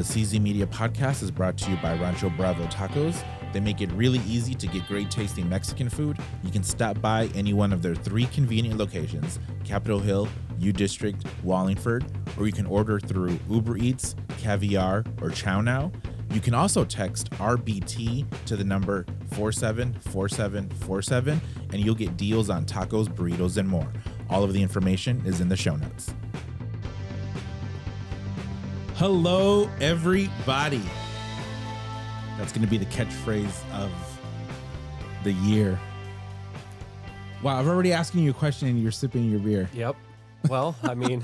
The CZ Media podcast is brought to you by Rancho Bravo Tacos. They make it really easy to get great tasting Mexican food. You can stop by any one of their 3 convenient locations, Capitol Hill, U District, Wallingford, or you can order through Uber Eats, Caviar, or Chow Now. You can also text RBT to the number 474747 and you'll get deals on tacos, burritos, and more. All of the information is in the show notes. Hello, everybody. That's going to be the catchphrase of the year. Wow, I've already asking you a question and you're sipping your beer. Yep. Well, I mean,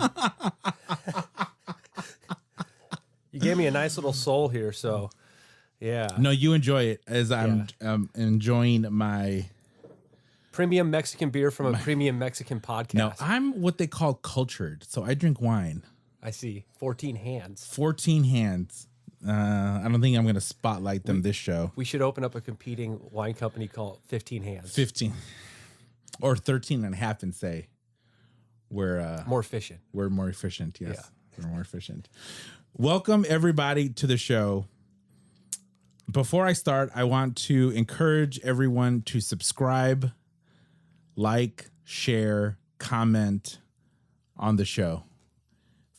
you gave me a nice little soul here, so yeah. No, you enjoy it as I'm enjoying my premium Mexican beer from a premium Mexican podcast. No, I'm what they call cultured, so I drink wine. I see. 14 hands. 14 hands. I don't think I'm going to spotlight them this show. We should open up a competing wine company called 15 Hands. 15 or 13 and a half and say we're more efficient. We're more efficient. Yes. Yeah. We're more efficient. Welcome everybody to the show. Before I start, I want to encourage everyone to subscribe, like, share, comment on the show.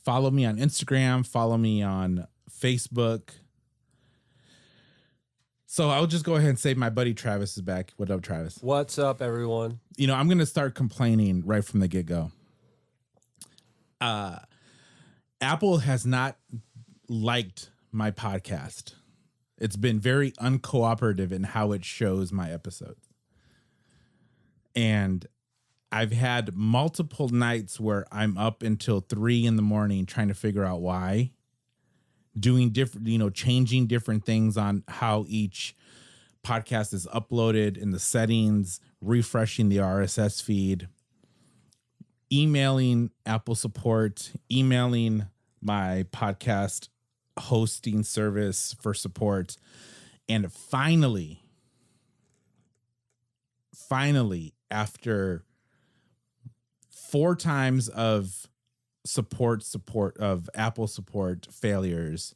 Follow me on Instagram, follow me on Facebook. So I'll just go ahead and say my buddy Travis is back. What up, Travis? What's up, everyone? You know, I'm going to start complaining right from the get-go. Apple has not liked my podcast. It's been very uncooperative in how it shows my episodes. And I've had multiple nights where I'm up until 3 a.m. trying to figure out why, doing different, changing different things on how each podcast is uploaded in the settings, refreshing the RSS feed, emailing Apple support, emailing my podcast hosting service for support. And finally, after 4 times of support of Apple support failures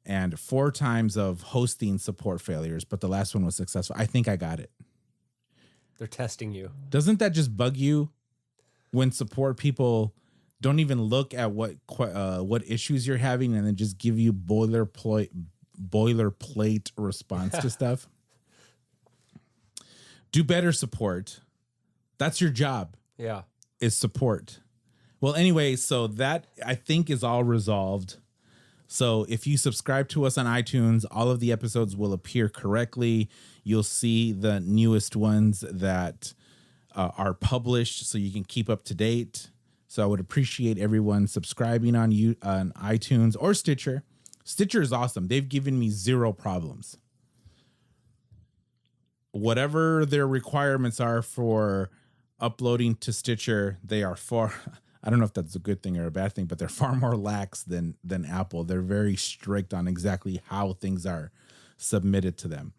and 4 times of hosting support failures, but the last one was successful. I think I got it. They're testing you. Doesn't that just bug you when support people don't even look at what issues you're having and then just give you boilerplate response to stuff? Do better, support. That's your job. Yeah. Is support. Well, anyway, so that I think is all resolved. So if you subscribe to us on iTunes, all of the episodes will appear correctly. You'll see the newest ones that are published so you can keep up to date. So I would appreciate everyone subscribing on iTunes or Stitcher. Stitcher is awesome. They've given me 0 problems. Whatever their requirements are for uploading to Stitcher, they are far, I don't know if that's a good thing or a bad thing, but they're far more lax than Apple. They're very strict on exactly how things are submitted to them.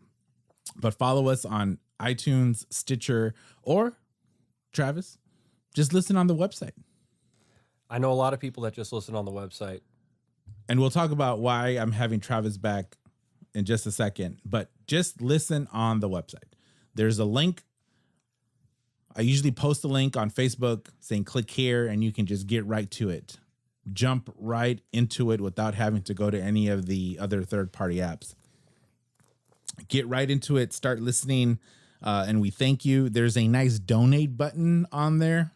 But follow us on iTunes, Stitcher, or Travis, just listen on the website. I know a lot of people that just listen on the website. And we'll talk about why I'm having Travis back in just a second, but just listen on the website. There's a link. I usually post a link on Facebook saying click here and you can just get right to it. Jump right into it without having to go to any of the other third-party apps. Get right into it. Start listening. And we thank you. There's a nice donate button on there,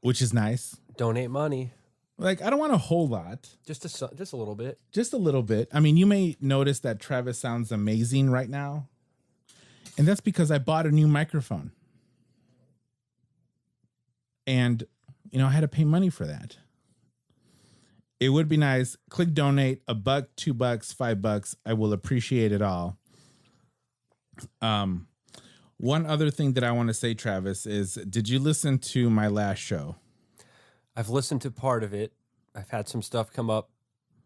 which is nice. Donate money. Like, I don't want a whole lot. Just a little bit. Just a little bit. I mean, you may notice that Travis sounds amazing right now. And that's because I bought a new microphone. And, I had to pay money for that. It would be nice. Click donate, $1, $2, $5. I will appreciate it all. One other thing that I want to say, Travis, is did you listen to my last show? I've listened to part of it. I've had some stuff come up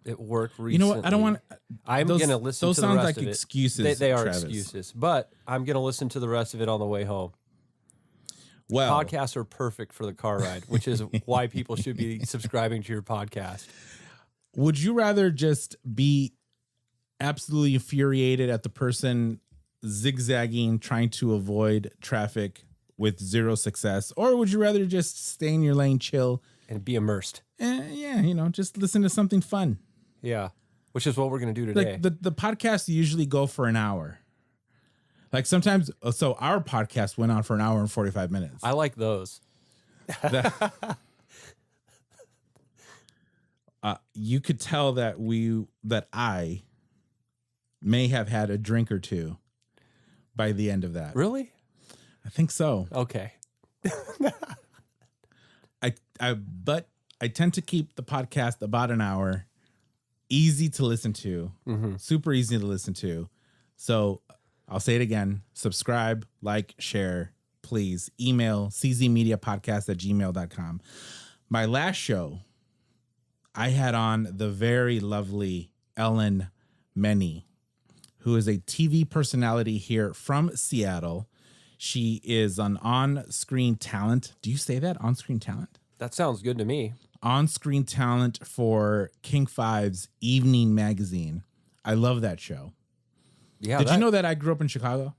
at work recently. You know what? I don't want. I'm going to listen to the rest of it. Those sound like excuses. They are Travis. excuses, but I'm going to listen to the rest of it on the way home. Well, Podcasts are perfect for the car ride, which is why people should be subscribing to your podcast. would you rather just be absolutely infuriated at the person zigzagging, trying to avoid traffic with zero success, or would you rather just stay in your lane, chill, And be immersed. yeah, just listen to something fun? Yeah. Which is what we're going to do today. Like the podcasts usually go for an hour. Like sometimes, so our podcast went on for an hour and 45 minutes. I like those. You could tell that I may have had a drink or two by the end of that. Really? I think so. Okay. But I tend to keep the podcast about an hour, easy to listen to, super easy to listen to. So I'll say it again. Subscribe, like, share, please. Email czmediapodcast@gmail.com. My last show, I had on the very lovely Ellen Meny, who is a TV personality here from Seattle. She is an on-screen talent. Do you say that? On-screen talent? That sounds good to me. On-screen talent for King 5's Evening Magazine. I love that show. Yeah. Did you know that I grew up in Chicago?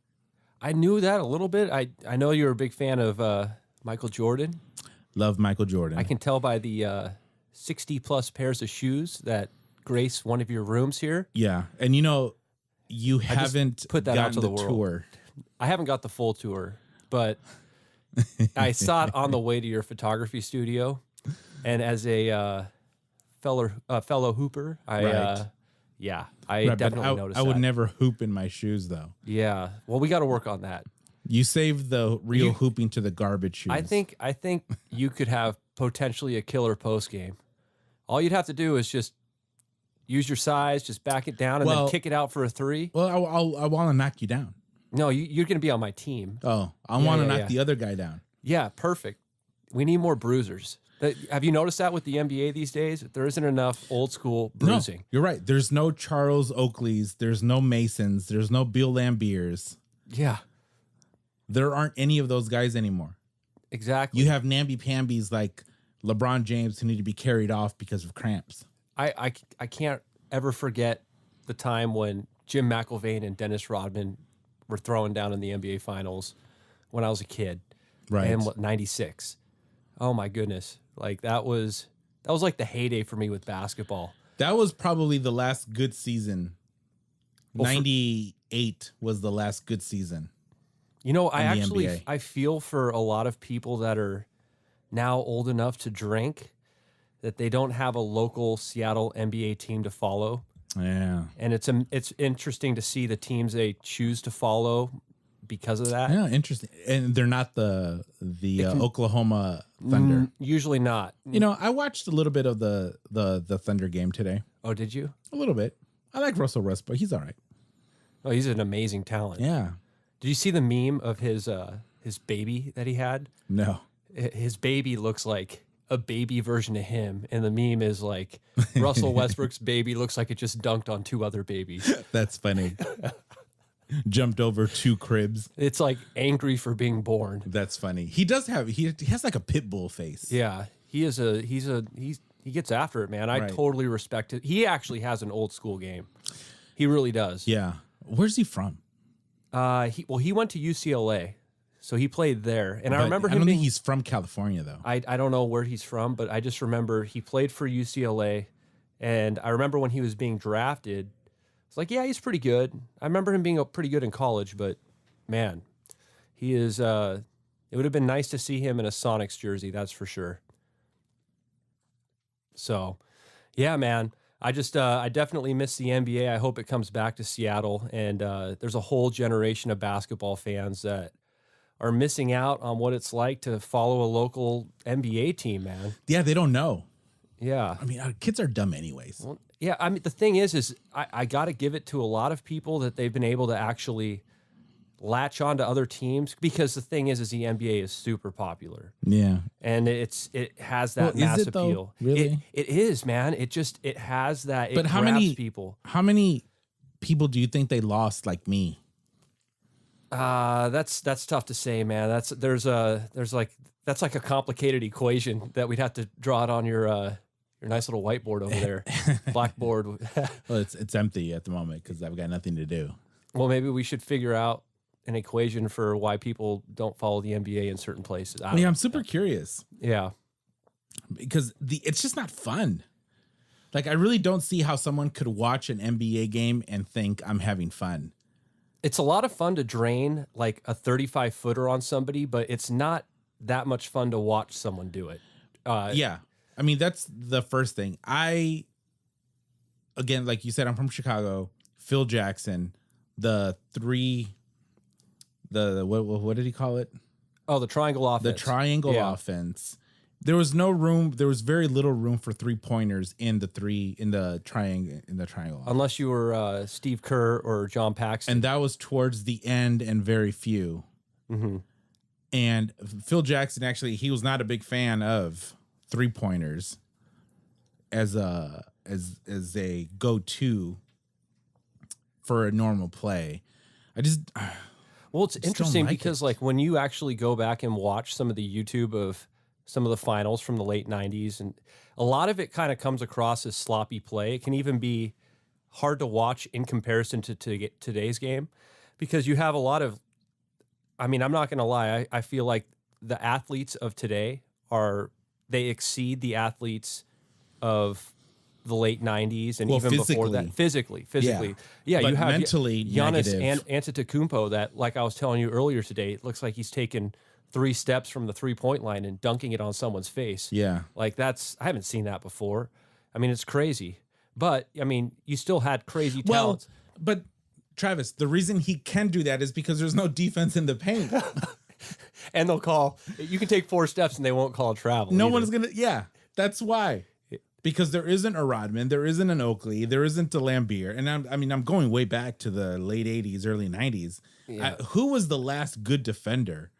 I knew that a little bit. I know you're a big fan of Michael Jordan. Love Michael Jordan. I can tell by the 60 plus pairs of shoes that grace one of your rooms here. Yeah. And you haven't put that out gotten to the the world. tour. I haven't got the full tour, but I saw it on the way to your photography studio. And as a fellow hooper, I Right. Right, definitely noticed I would that. never hoop in my shoes, though. Yeah. Well, we got to work on that. You save the real hooping to the garbage shoes. I think you could have potentially a killer post game. All you'd have to do is just use your size, just back it down, and then kick it out for a three. Well, I want to knock you down. No, you're going to be on my team. Oh, I want to knock the other guy down. Yeah, perfect. We need more bruisers. Have you noticed that with the NBA these days? There isn't enough old school bruising. No, you're right. There's no Charles Oakleys. There's no Masons. There's no Bill Lambiers. Yeah. There aren't any of those guys anymore. Exactly. You have namby-pambies like LeBron James who need to be carried off because of cramps. I can't ever forget the time when Jim McIlvain and Dennis Rodman were throwing down in the NBA Finals when I was a kid. Right. And 96. Oh my goodness. Like that was like the heyday for me with basketball. That was probably the last good season. 98 was the last good season. I feel for a lot of people that are now old enough to drink that they don't have a local Seattle NBA team to follow. Yeah. And it's interesting to see the teams they choose to follow because of that. Yeah, interesting. And they're not the Oklahoma Thunder. Usually not. I watched a little bit of the Thunder game today. Oh, did you? A little bit. I like Russell Westbrook. He's all right. Oh, he's an amazing talent. Yeah. Did you see the meme of his baby that he had? No. His baby looks like a baby version of him, and the meme is like Russell Westbrook's baby looks like it just dunked on two other babies. That's funny. Jumped over two cribs. It's like angry for being born. That's funny. He has like a pit bull face. Yeah, he gets after it, man. I totally respect it. He actually has an old school game. He really does. Yeah. Where's he from? He went to UCLA, so he played there. And I remember him. I don't think he's from California though. I don't know where he's from, but I just remember he played for UCLA, and I remember when he was being drafted. It's like, yeah, he's pretty good. I remember him being pretty good in college, but man, he is. It would have been nice to see him in a Sonics jersey, that's for sure. So, yeah, man. I definitely miss the NBA. I hope it comes back to Seattle. And there's a whole generation of basketball fans that are missing out on what it's like to follow a local NBA team, man. Yeah, they don't know. Yeah. I mean, our kids are dumb anyways. Well, yeah, I mean, the thing is I got to give it to a lot of people that they've been able to actually latch on to other teams, because the thing is the NBA is super popular. Yeah. And it has that mass is it, though? appeal. Really? It is, man. It has that. But it how grabs many people? How many people do you think they lost like me? That's tough to say, man. That's like a complicated equation that we'd have to draw it on your nice little whiteboard over there, blackboard. Well, it's empty at the moment because I've got nothing to do. Well, maybe we should figure out an equation for why people don't follow the NBA in certain places. Yeah, I'm super curious. Yeah, because it's just not fun. Like, I really don't see how someone could watch an NBA game and think I'm having fun. it's a lot of fun to drain like a 35-footer on somebody, but it's not that much fun to watch someone do it. Yeah. I mean, that's the first thing. Again, like you said, I'm from Chicago. Phil Jackson, what did he call it? Oh, the triangle offense. The triangle offense. There was no room. There was very little room for 3-pointers in the triangle. Unless you were Steve Kerr or John Paxson. And that was towards the end and very few. Mm-hmm. And Phil Jackson, actually, he was not a big fan of 3-pointers as a go-to for a normal play. Well, it's interesting because like when you actually go back and watch some of the YouTube of some of the finals from the late 90s, and a lot of it kind of comes across as sloppy play. It can even be hard to watch in comparison to today's game because you have a lot of, I mean, I'm not going to lie. I feel like the athletes of today they exceed the athletes of the late 90s and even before that. Physically. Yeah, but you have mentally Giannis negative. Antetokounmpo that, like I was telling you earlier today, it looks like he's taken 3 steps from the 3-point line and dunking it on someone's face. Yeah. Like I haven't seen that before. I mean, it's crazy. But, I mean, you still had crazy talents. But Travis, the reason he can do that is because there's no defense in the paint. And you can take 4 steps and they won't call travel. No one's going to, that's why. Because there isn't a Rodman, there isn't an Oakley, there isn't a Lambeer. And I'm going way back to the late 80s, early 90s. Yeah. Who was the last good defender?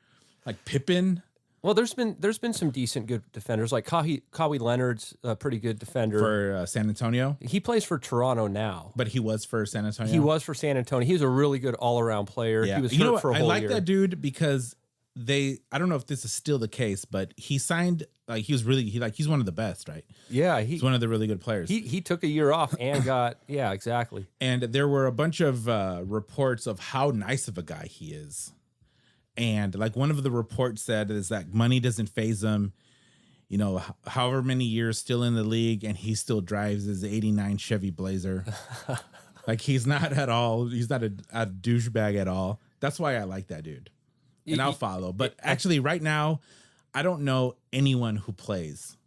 Like Pippen? Well, there's been some decent good defenders. Like Kawhi Leonard's a pretty good defender. For San Antonio? He plays for Toronto now. But he was for San Antonio? He was for San Antonio. He was a really good all-around player. Yeah. He was hurt for a whole year. I like that dude because I don't know if this is still the case, but he signed, like he's one of the best, right? Yeah. He's one of the really good players. He took a year off and got, yeah, exactly. And there were a bunch of reports of how nice of a guy he is. And like one of the reports said is that money doesn't faze him, you know, however many years still in the league, and he still drives his 89 Chevy Blazer. Like he's not a douchebag at all. That's why I like that dude. And I'll follow. But actually right now, I don't know anyone who plays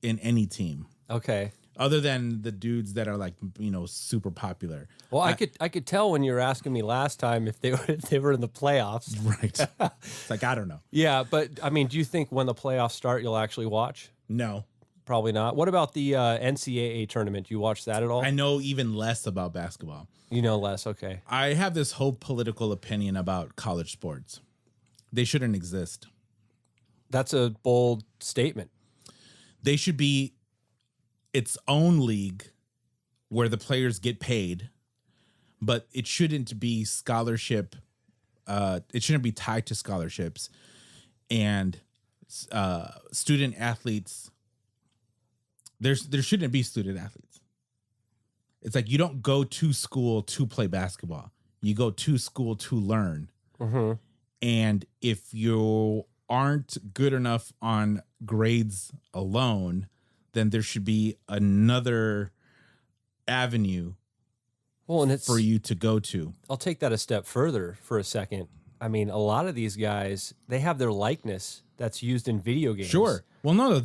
in any team. Okay. Other than the dudes that are like, you know, super popular. Well, I could tell when you were asking me last time if they were in the playoffs. Right. It's like, I don't know. Yeah, but I mean, do you think when the playoffs start you'll actually watch? No. Probably not. What about the NCAA tournament? Do you watch that at all? I know even less about basketball. You know less, okay. I have this whole political opinion about college sports. They shouldn't exist. That's a bold statement. They should be its own league where the players get paid, but it shouldn't be scholarship. It shouldn't be tied to scholarships and student athletes. There shouldn't be student athletes. It's like you don't go to school to play basketball. You go to school to learn. Mm-hmm. And if you aren't good enough on grades alone, then there should be another avenue for you to go to. I'll take that a step further for a second. I mean, a lot of these guys, they have their likeness that's used in video games. Sure. Well, no,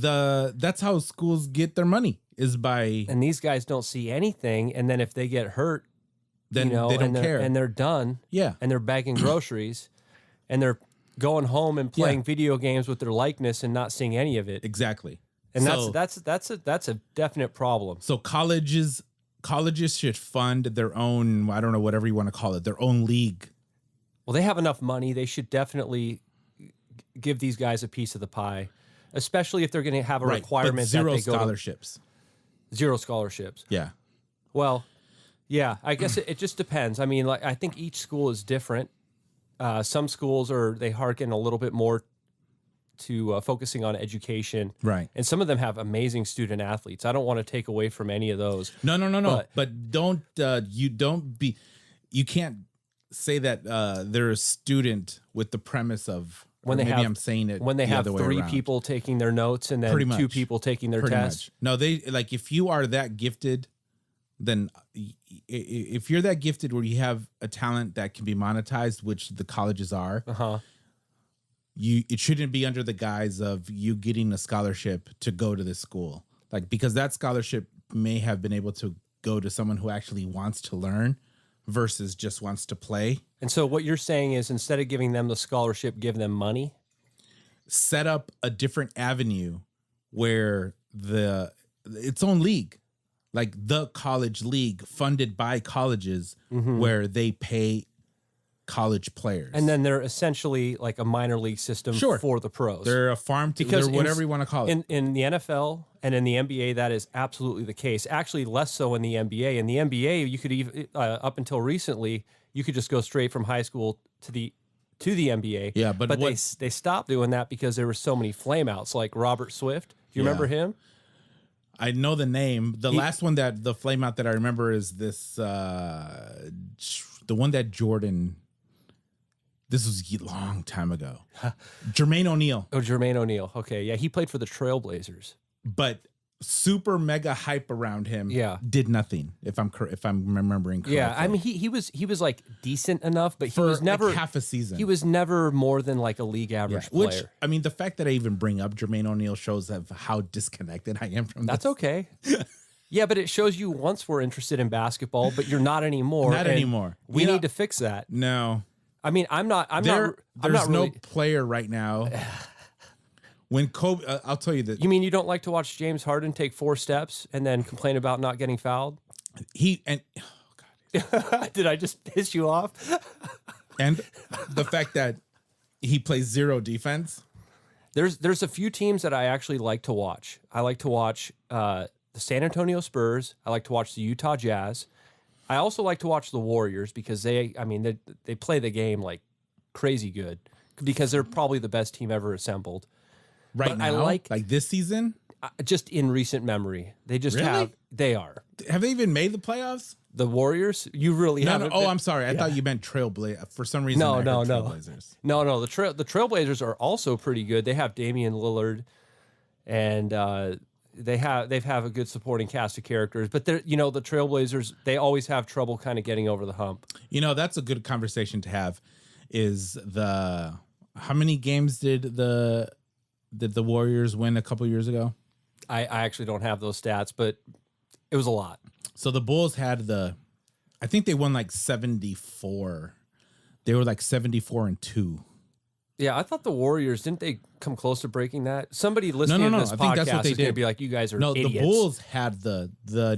that's how schools get their money is by... And these guys don't see anything, and then if they get hurt, then they don't care. And they're done. Yeah. And they're bagging groceries, and they're going home and playing video games with their likeness and not seeing any of it. Exactly. And that's a definite problem. So colleges should fund their own, I don't know, whatever you want to call it, their own league. Well, they have enough money. They should definitely give these guys a piece of the pie, especially if they're going to have a requirement but zero that they scholarships. Zero scholarships. Yeah. Well, yeah, I guess it just depends. I mean, like I think each school is different. some schools they hearken a little bit more to focusing on education. Right. And some of them have amazing student athletes. I don't want to take away from any of those. No. But don't you can't say that they're a student with the premise of when they maybe have, I'm saying it when they have 3 people taking their notes and then 2 people taking their tests. No, they like if you are that gifted, then if you're that gifted where you have a talent that can be monetized, which the colleges are, it shouldn't be under the guise of you getting a scholarship to go to this school. Like, because that scholarship may have been able to go to someone who actually wants to learn versus just wants to play. And so what you're saying is instead of giving them the scholarship, give them money? Set up a different avenue where its own league, like the college league funded by colleges, where they pay college players. And then they're essentially like a minor league system for the pros. They're a farm team, they're whatever you want to call it. In the NFL and in the NBA, that is absolutely the case. Actually, less so in the NBA. In the NBA, you could even, up until recently, you could just go straight from high school to the NBA. Yeah, but they stopped doing that because there were so many flameouts, like Robert Swift. Do you remember him? I know the name. The last one the flameout that I remember is this, the one that Jordan. This was a long time ago. Jermaine O'Neal. Oh, Jermaine O'Neal. Okay, yeah, he played for the Trailblazers. But super mega hype around him. Yeah, did nothing. If I'm remembering correctly. Yeah, I mean he was like decent enough, but he was never like half a season. He was never more than like a league average player. Which, I mean, the fact that I even bring up Jermaine O'Neal shows of how disconnected I am from. That's okay. Yeah, but it shows you once were interested in basketball, but you're not anymore. Not anymore. We need to fix that. No. I mean, There's really, no player right now. When Kobe, I'll tell you that. You mean you don't like to watch James Harden take 4 steps and then complain about not getting fouled? Oh God. Did I just piss you off? And the fact that he plays zero defense. There's a few teams that I actually like to watch. I like to watch the San Antonio Spurs. I like to watch the Utah Jazz. I also like to watch the Warriors because they play the game like crazy good because they're probably the best team ever assembled. Right but now, I like this season, just in recent memory, they just really? Have they even made the playoffs? The Warriors? You really haven't. Oh, I'm sorry. I thought you meant Trailblazers. For some reason, no. Trailblazers. No. The Trailblazers are also pretty good. They have Damian Lillard, and they've a good supporting cast of characters. But the Trailblazers, they always have trouble kind of getting over the hump. That's a good conversation to have. Is how many games did the Warriors win a couple years ago? I actually don't have those stats, but it was a lot. So the Bulls had I think they won like 74. They were like 74-2. Yeah, I thought the Warriors, didn't they come close to breaking that? Somebody listening to this I think that's what podcast they is going to did. be like, you guys are idiots. The Bulls had the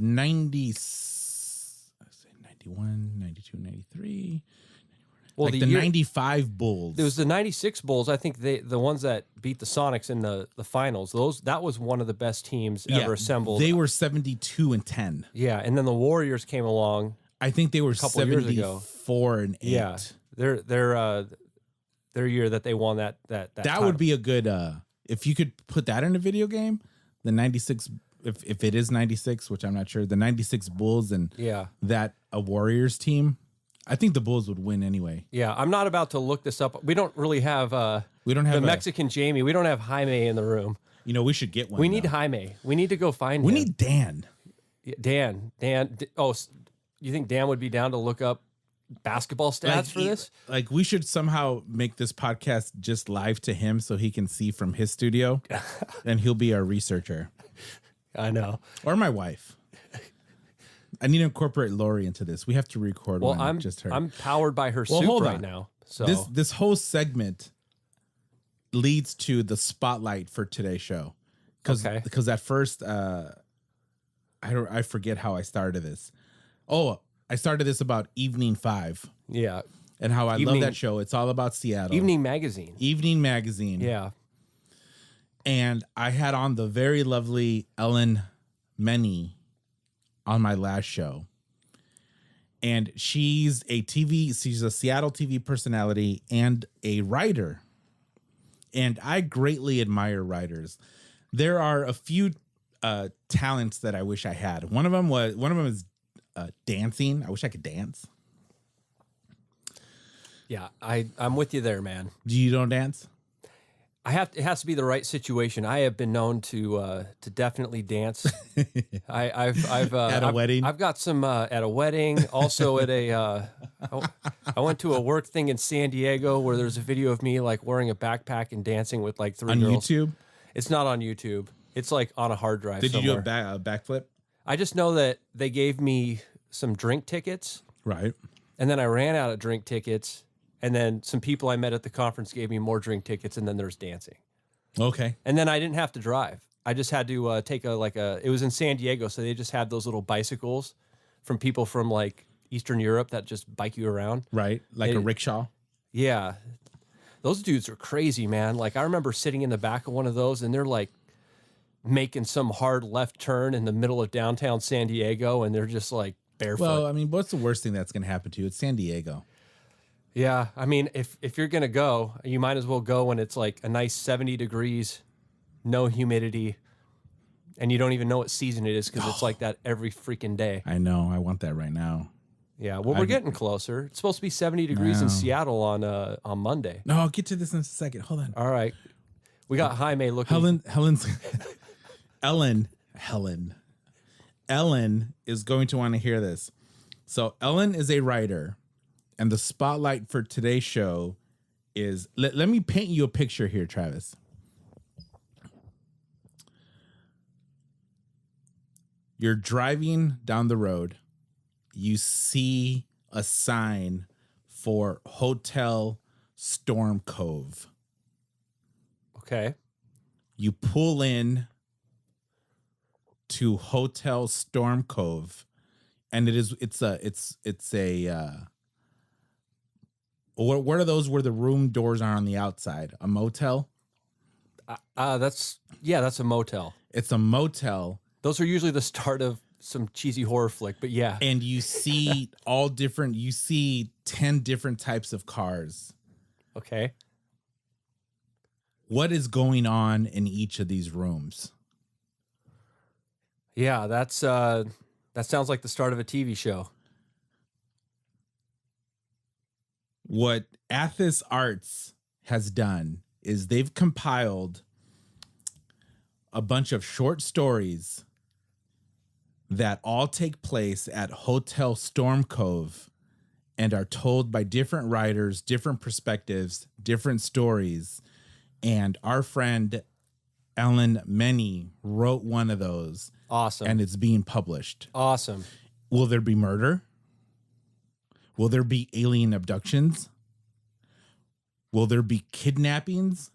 90, 91, 92, 93. Well, like the 95 Bulls. There was the 96 Bulls. I think the ones that beat the Sonics in the finals. That was one of the best teams ever assembled. They were 72-10. Yeah, and then the Warriors came along. I think they were 74-8. Yeah, their year that they won that title. Would be a good if you could put that in a video game. The 96, if it is 96, which I'm not sure, the 96 Bulls and that a Warriors team. I think the Bulls would win anyway. Yeah, I'm not about to look this up. We don't really have the Mexican Jamie. We don't have Jaime in the room. We should get one. We need Jaime. We need to go find him. We need Dan. Dan. Oh, you think Dan would be down to look up basketball stats for this? Like, we should somehow make this podcast just live to him so he can see from his studio, and he'll be our researcher. I know. Or my wife. I need to incorporate Lori into this. We have to record one. Just her. I'm powered by her soup right now. So this whole segment leads to the spotlight for today's show. Because at first, I forget how I started this. Oh, I started this about Evening 5. Yeah. And how I love that show. It's all about Seattle. Evening Magazine. Yeah. And I had on the very lovely Meny on my last show. And she's a Seattle TV personality and a writer. And I greatly admire writers. There are a few talents that I wish I had. One of them is dancing. I wish I could dance. Yeah, I'm with you there, man. You don't dance? It has to be the right situation. I have been known to definitely dance. I've At a wedding? I've got some at a wedding. Also at a I went to a work thing in San Diego where there's a video of me like wearing a backpack and dancing with like 3 On girls. YouTube? It's not on YouTube. It's like on a hard drive. Did somewhere. you do a backflip? I just know that they gave me some drink tickets, Right. and then I ran out of drink tickets. And then some people I met at the conference gave me more drink tickets, and then there's dancing. Okay. And then I didn't have to drive. I just had to take it was in San Diego, so they just had those little bicycles from people from like Eastern Europe that just bike you around. Right. Like a rickshaw. Yeah. Those dudes are crazy, man. Like I remember sitting in the back of one of those and they're like making some hard left turn in the middle of downtown San Diego and they're just like barefoot. Well, I mean, what's the worst thing that's going to happen to you? It's San Diego. Yeah, I mean, if you're gonna go, you might as well go when it's like a nice 70 degrees, no humidity, and you don't even know what season it is because it's like that every freaking day. I know. I want that right now. Yeah, well, we're getting closer. It's supposed to be 70 degrees in Seattle on Monday. No, I'll get to this in a second. Hold on. All right, we got Jaime looking. Ellen is going to want to hear this. So Ellen is a writer. And the spotlight for today's show is, let me paint you a picture here, Travis. You're driving down the road. You see a sign for Hotel Stormcove. Okay. You pull in to Hotel Stormcove, and it's a what are those where the room doors are on the outside? A motel? That's a motel. It's a motel. Those are usually the start of some cheesy horror flick, but yeah. And you see you see 10 different types of cars. Okay. What is going on in each of these rooms? Yeah, that sounds like the start of a TV show. What Athos Arts has done is they've compiled a bunch of short stories that all take place at Hotel Stormcove and are told by different writers, different perspectives, different stories. And our friend Ellen Meny wrote one of those. Awesome. And it's being published. Awesome. Will there be murder? Will there be alien abductions? Will there be kidnappings?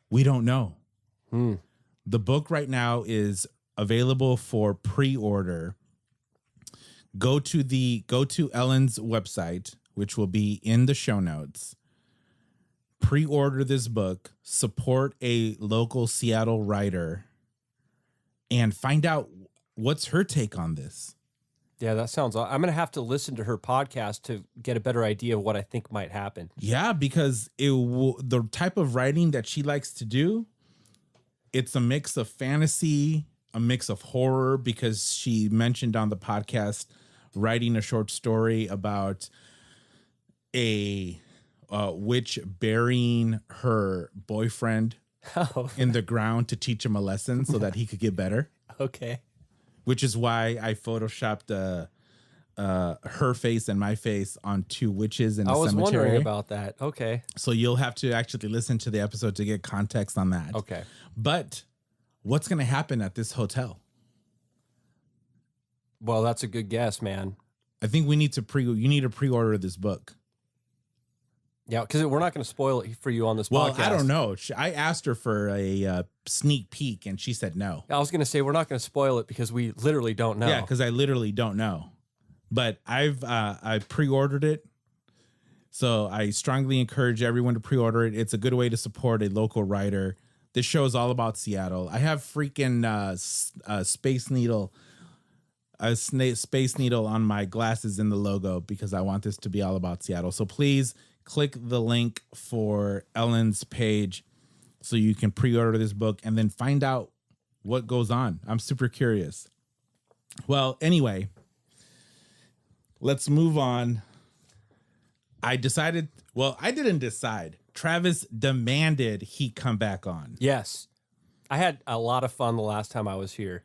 We don't know. The book right now is available for pre-order. Go to Ellen's website, which will be in the show notes. Pre-order this book, support a local Seattle writer, and find out what's her take on this. Yeah, that sounds. I'm going to have to listen to her podcast to get a better idea of what I think might happen. Yeah, because the type of writing that she likes to do, it's a mix of fantasy, a mix of horror, because she mentioned on the podcast writing a short story about a witch burying her boyfriend in the ground to teach him a lesson so that he could get better. Okay. Which is why I photoshopped her face and my face on two witches in the cemetery. I was wondering about that. Okay. So you'll have to actually listen to the episode to get context on that. Okay. But what's going to happen at this hotel? Well, that's a good guess, man. I think you need to pre-order this book. Yeah, because we're not going to spoil it for you on this podcast. Well, I don't know. I asked her for a sneak peek, and she said no. I was going to say we're not going to spoil it because we literally don't know. Yeah, because I literally don't know. But I pre-ordered it, so I strongly encourage everyone to pre-order it. It's a good way to support a local writer. This show is all about Seattle. I have freaking Space Needle a space needle on my glasses in the logo because I want this to be all about Seattle. So please click the link for Ellen's page so you can pre-order this book and then find out what goes on. I'm super curious. Well, anyway, let's move on. I didn't decide. Travis demanded he come back on. Yes. I had a lot of fun the last time I was here.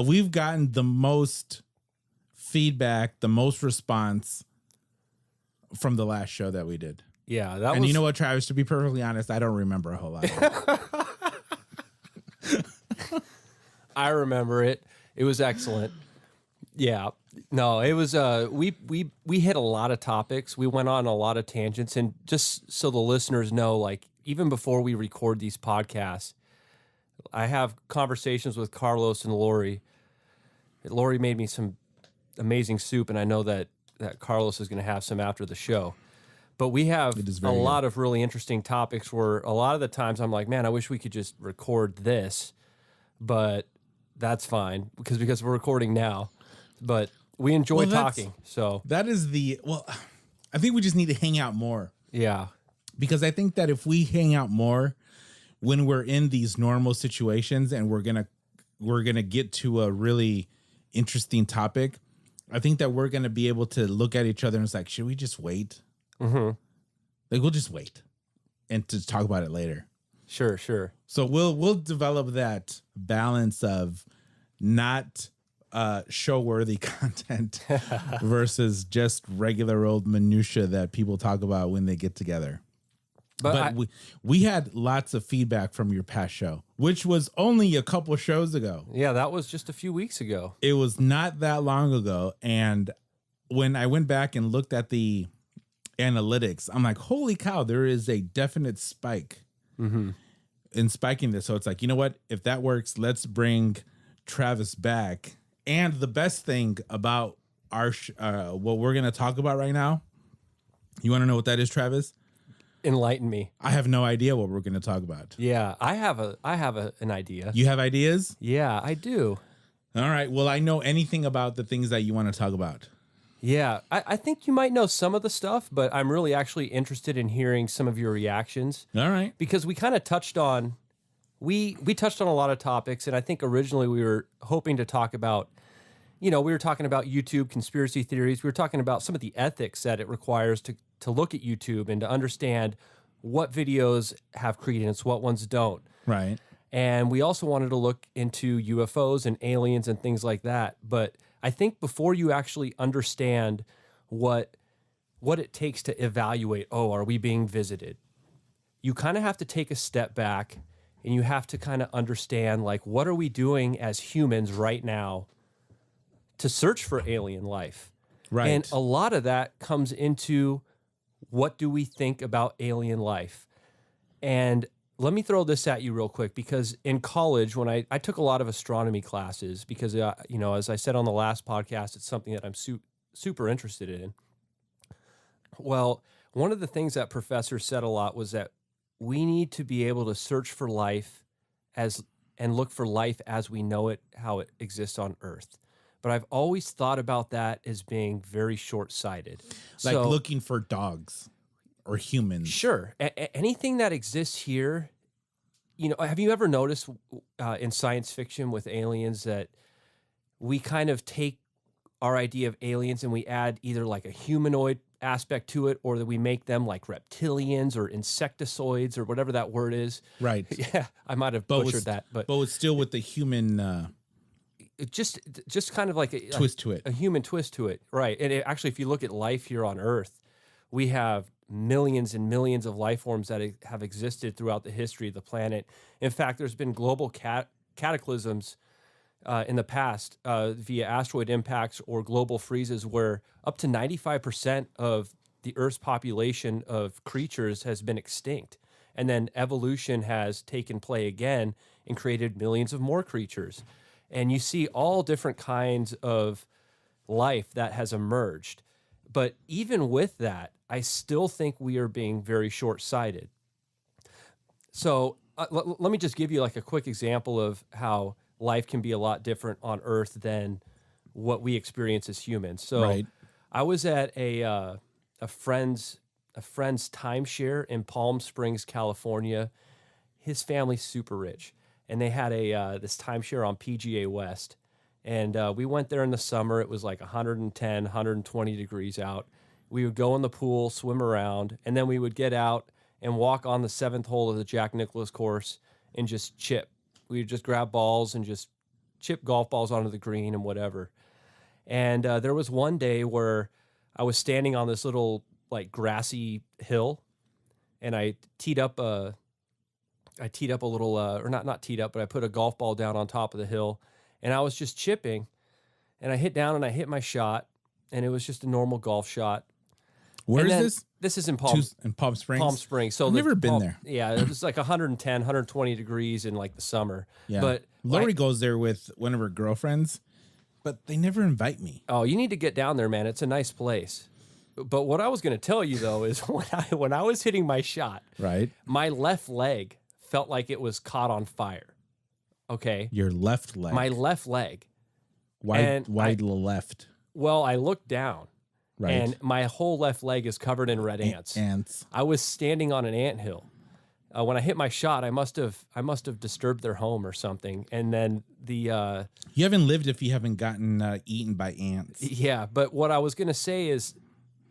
We've gotten the most feedback, the most response from the last show that we did. Yeah, and you know what, Travis, to be perfectly honest, I don't remember a whole lot. I remember it. It was excellent. Yeah. No, it was we hit a lot of topics. We went on a lot of tangents, and just so the listeners know, like even before we record these podcasts, I have conversations with Carlos and Lori. Lori made me some amazing soup, and I know that Carlos is going to have some after the show. But we have a lot of really interesting topics where a lot of the times I'm like, man, I wish we could just record this, but that's fine because we're recording now. But we enjoy talking. So that is I think we just need to hang out more. Yeah. Because I think that if we hang out more when we're in these normal situations and we're gonna get to a really interesting topic, I think that we're gonna be able to look at each other and it's like, should we just wait? Mm-hmm. Like we'll just wait and to talk about it later. Sure. So we'll develop that balance of not show-worthy content versus just regular old minutia that people talk about when they get together. But we had lots of feedback from your past show, which was only a couple shows ago. Yeah, that was just a few weeks ago. It was not that long ago. And when I went back and looked at the analytics, I'm like, holy cow, there is a definite spike in spiking this. So it's like, you know what? If that works, let's bring Travis back. And the best thing about our what we're going to talk about right now, you want to know what that is, Travis? Enlighten me. I have no idea what we're going to talk about. Yeah, I have an idea. You have ideas? Yeah, I do. All right. Well, I know anything about the things that you want to talk about. Yeah, I think you might know some of the stuff, but I'm really actually interested in hearing some of your reactions. All right. Because we kind of touched on, we touched on a lot of topics, and I think originally we were hoping to talk about, we were talking about YouTube conspiracy theories. We were talking about some of the ethics that it requires to look at YouTube and to understand what videos have credence, what ones don't. Right. And we also wanted to look into UFOs and aliens and things like that. But I think before you actually understand what it takes to evaluate, are we being visited? You kind of have to take a step back and you have to kind of understand, like, what are we doing as humans right now to search for alien life? Right. And a lot of that comes into what do we think about alien life? And let me throw this at you real quick, because in college, when I took a lot of astronomy classes, because, as I said on the last podcast, it's something that I'm super interested in. Well, one of the things that professors said a lot was that we need to be able to search for life and look for life as we know it, how it exists on Earth. But I've always thought about that as being very short-sighted. Like looking for dogs or humans. Sure. Anything that exists here, have you ever noticed in science fiction with aliens that we kind of take our idea of aliens and we add either like a humanoid aspect to it, or that we make them like reptilians or insectoids or whatever that word is? Right. Yeah, I might have butchered that. But it's still with the human... just kind of like a twist to it, a human twist to it, right? And actually, if you look at life here on Earth, we have millions and millions of life forms that have existed throughout the history of the planet. In fact, there's been global cataclysms in the past via asteroid impacts or global freezes, where up to 95% of the Earth's population of creatures has been extinct, and then evolution has taken play again and created millions of more creatures. And you see all different kinds of life that has emerged. But even with that, I still think we are being very short-sighted. So let me just give you like a quick example of how life can be a lot different on Earth than what we experience as humans. So Right. I was at a friend's timeshare in Palm Springs, California. His family's super rich, and they had this timeshare on PGA West. And we went there in the summer. It was like 110, 120 degrees out. We would go in the pool, swim around, and then we would get out and walk on the 7th hole of the Jack Nicklaus course and just chip. We would just grab balls and just chip golf balls onto the green and whatever. And there was one day where I was standing on this little like grassy hill, and I teed up a little, or not teed up, but I put a golf ball down on top of the hill, and I was just chipping, and I hit down and I hit my shot, and it was just a normal golf shot. Where is this? This is in Palm Springs. Palm Springs. So I've never been there. Yeah, it was like 110, 120 degrees in like the summer. Yeah. But Lori goes there with one of her girlfriends, but they never invite me. Oh, you need to get down there, man. It's a nice place. But what I was going to tell you though is when I was hitting my shot, Right. my left leg felt like it was caught on fire. Okay. Your left leg. My left leg. Why the left? Well, I looked down. Right. And my whole left leg is covered in red ants. Ants. I was standing on an anthill. When I hit my shot, I must have disturbed their home or something. And then the You haven't lived if you haven't gotten eaten by ants. yeah. But what I was gonna say is,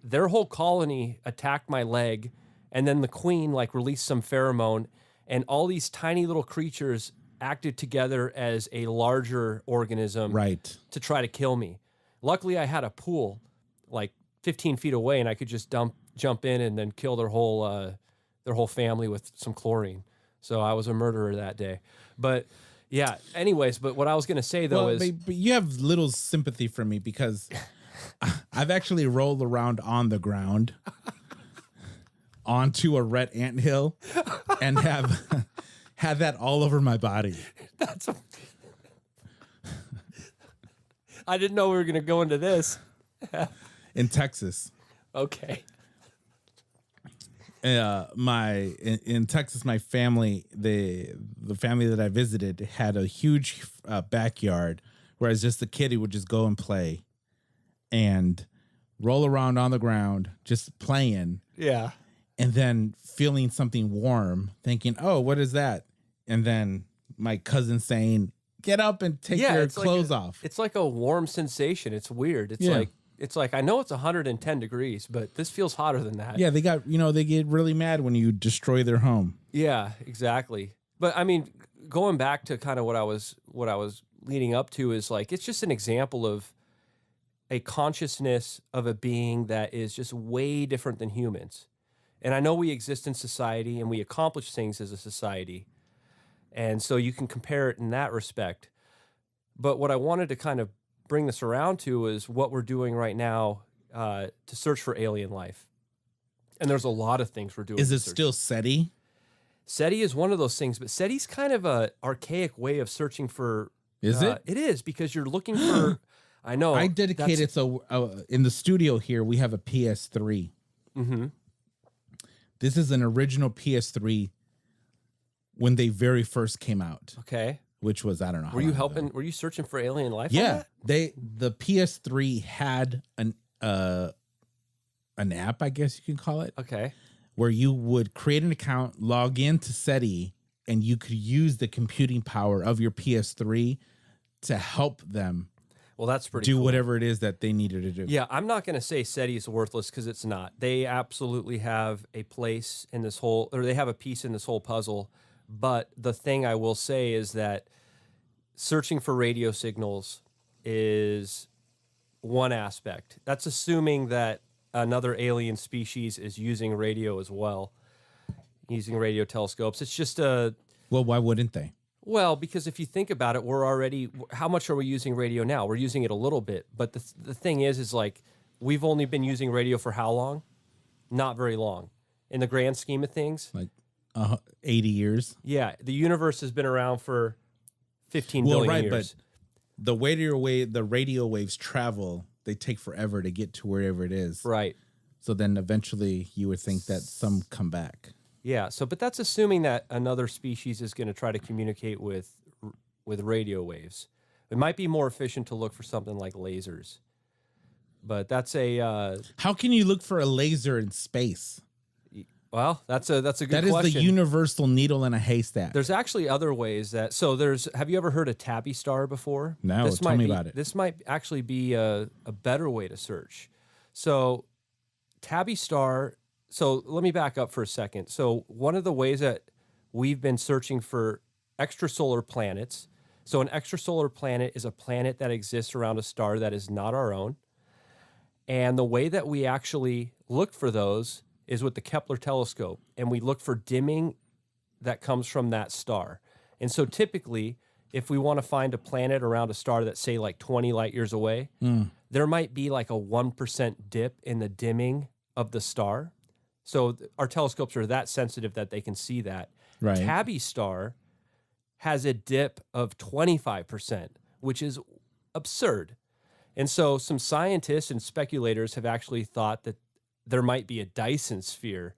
their whole colony attacked my leg, and then the queen like released some pheromone, and all these tiny little creatures acted together as a larger organism, Right. to try to kill me. Luckily, I had a pool like 15 feet away, and I could just jump in and then kill their whole family with some chlorine. So I was a murderer that day. But yeah, anyways, but what I was going to say though is, but you have little sympathy for me because I've actually rolled around on the ground onto a red anthill and have had that all over my body. I didn't know we were going to go into this. In Texas. Okay. In Texas, my family, the family that I visited had a huge backyard, whereas just the kid who would just go and play and roll around on the ground, just playing. Yeah. And then feeling something warm, thinking, "Oh, what is that?" And then my cousin saying, "Get up and take your clothes off." It's like a warm sensation. It's weird. It's like I know it's 110 degrees, but this feels hotter than that. Yeah, they get really mad when you destroy their home. Yeah, exactly. But I mean, going back to kind of what I was leading up to is like, it's just an example of a consciousness of a being that is just way different than humans. And I know we exist in society and we accomplish things as a society. And so you can compare it in that respect. But what I wanted to kind of bring this around to is what we're doing right now to search for alien life. And there's a lot of things we're doing. Is it still SETI? SETI is one of those things, but SETI's kind of a archaic way of searching for. Is it? It is, because you're looking for. I know. I dedicated in the studio here we have a PS3. Mm-hmm. This is an original PS3 when they very first came out. Okay. Which was, I don't know. Were you helping? Were you searching for alien life? Yeah, the PS3 had an app, I guess you can call it. Okay. Where you would create an account, log into SETI, and you could use the computing power of your PS3 to help them. Well, that's pretty do cool. Whatever it is that they needed to do. Yeah, I'm not going to say SETI is worthless, because it's not. They absolutely have a place in this whole, or they have a piece in this whole puzzle. But the thing I will say is that searching for radio signals is one aspect. That's assuming that another alien species is using radio as well, using radio telescopes. It's just a... Well, why wouldn't they? Well, because if you think about it, we're already... How much are we using radio now? We're using it a little bit. But the thing is like, we've only been using radio for how long? Not very long. In the grand scheme of things. Like 80 years. Yeah, the universe has been around for 15 billion years. But the radio waves travel, they take forever to get to wherever it is. Right. So then eventually you would think that some come back. Yeah, but that's assuming that another species is going to try to communicate with radio waves. It might be more efficient to look for something like lasers. But that's a How can you look for a laser in space? well, that's a good question. That is the universal needle in a haystack. There's actually other ways that. Have you ever heard of Tabby Star before? No, tell me about it. This might actually be a better way to search. So, Tabby Star. So let me back up for a second. So one of the ways that we've been searching for extrasolar planets. So an extrasolar planet is a planet that exists around a star that is not our own. And the way that we actually look for those is with the Kepler telescope, and we look for dimming that comes from that star. And so typically, if we want to find a planet around a star that's, say, like 20 light years away, there might be like a 1% dip in the dimming of the star. So our telescopes are that sensitive that they can see that. Right. Tabby Star has a dip of 25%, which is absurd. And so some scientists and speculators have actually thought that there might be a Dyson sphere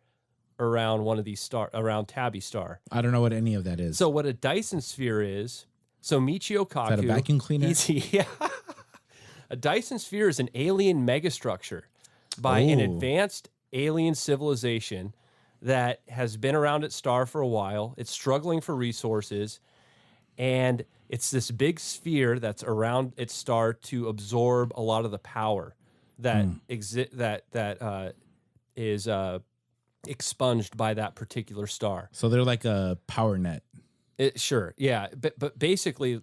around one of these around Tabby Star. I don't know what any of that is. So what a Dyson sphere is, so Michio Kaku. Is that a vacuum cleaner? Yeah. A Dyson sphere is an alien megastructure by an advanced alien civilization that has been around its star for a while. It's struggling for resources, and it's this big sphere that's around its star to absorb a lot of the power that is expunged by that particular star. So they're like a power net. Sure, yeah, but basically,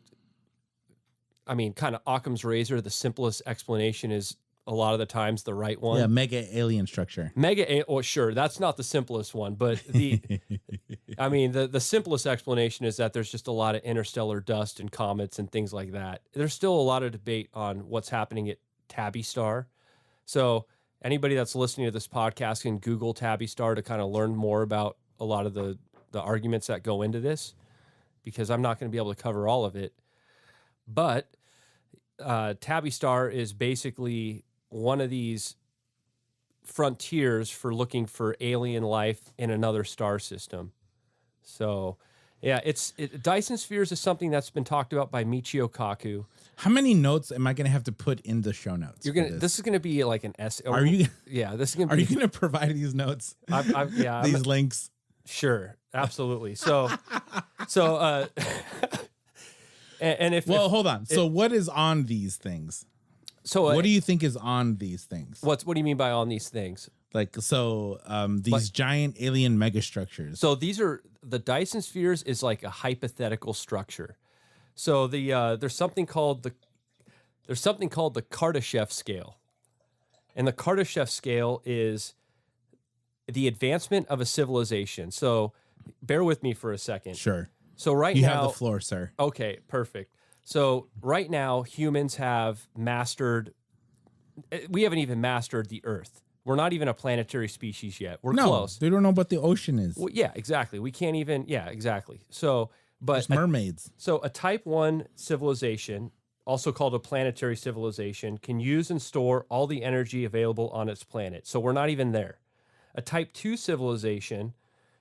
I mean, kind of Occam's razor. The simplest explanation is a lot of the times the right one. Yeah, mega alien structure. Sure, that's not the simplest one, but I mean, the simplest explanation is that there's just a lot of interstellar dust and comets and things like that. There's still a lot of debate on what's happening at Tabby Star. So anybody that's listening to this podcast can Google Tabby Star to kind of learn more about a lot of the arguments that go into this, because I'm not going to be able to cover all of it. But Tabby Star is basically one of these frontiers for looking for alien life in another star system. So, yeah, Dyson spheres is something that's been talked about by Michio Kaku. How many notes am I going to have to put in the show notes? This is going to be like an essay. Are you? Yeah, this is going to be. Are you going to provide these notes? These links. Sure, absolutely. So, and if hold on. So what is on these things? So what do you think is on these things? What do you mean by on these things? These giant alien megastructures. So these are the Dyson spheres is like a hypothetical structure. So there's something called the Kardashev scale, and the Kardashev scale is the advancement of a civilization. So bear with me for a second. Sure. So now you have the floor, sir. Okay, perfect. So right now, humans have mastered. We haven't even mastered the Earth. We're not even a planetary species yet. We're close. They don't know what the ocean is. Well, yeah, exactly. We can't even. Yeah, exactly. So, but there's mermaids. So a Type 1 civilization, also called a planetary civilization, can use and store all the energy available on its planet. So we're not even there. A Type 2 civilization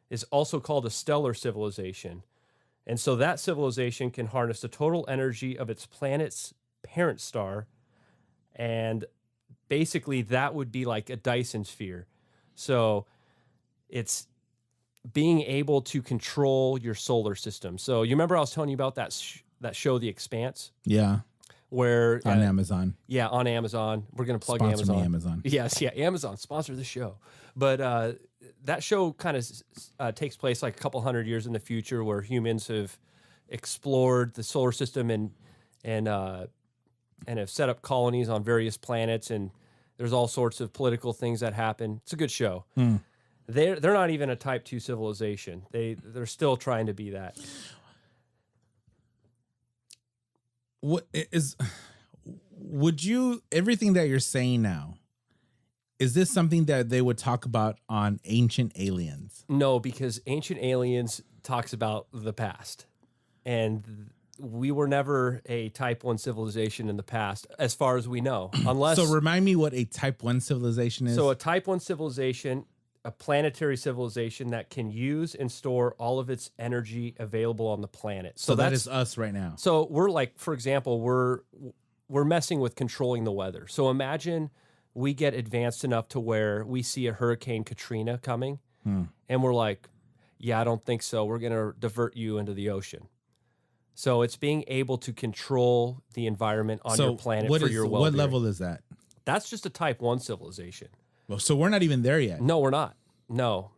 is also called a stellar civilization. And so that civilization can harness the total energy of its planet's parent star. And basically that would be like a Dyson sphere. So it's being able to control your solar system. So you remember I was telling you about that show, The Expanse? Yeah. Where on Amazon. Yeah, on Amazon. We're going to plug Sponsor Amazon. Me, Amazon. Yes, yeah, Amazon sponsor the show. But that show kind of takes place like a couple hundred years in the future, where humans have explored the solar system and have set up colonies on various planets, and there's all sorts of political things that happen. It's a good show. They're not even a Type 2 civilization. They're still trying to be that. Would you, everything that you're saying now, is this something that they would talk about on Ancient Aliens? No, because Ancient Aliens talks about the past, and we were never a Type 1 civilization in the past, as far as we know. Unless, so remind me what a Type 1 civilization is. So a Type 1 civilization, a planetary civilization that can use and store all of its energy available on the planet. So that is us right now. So we're like, for example, we're messing with controlling the weather. So imagine we get advanced enough to where we see a Hurricane Katrina coming, and we're like, yeah, I don't think so. We're going to divert you into the ocean. So it's being able to control the environment on your planet for your well-being. What level is that? That's just a type 1 civilization. Well, so we're not even there yet. No, we're not. No.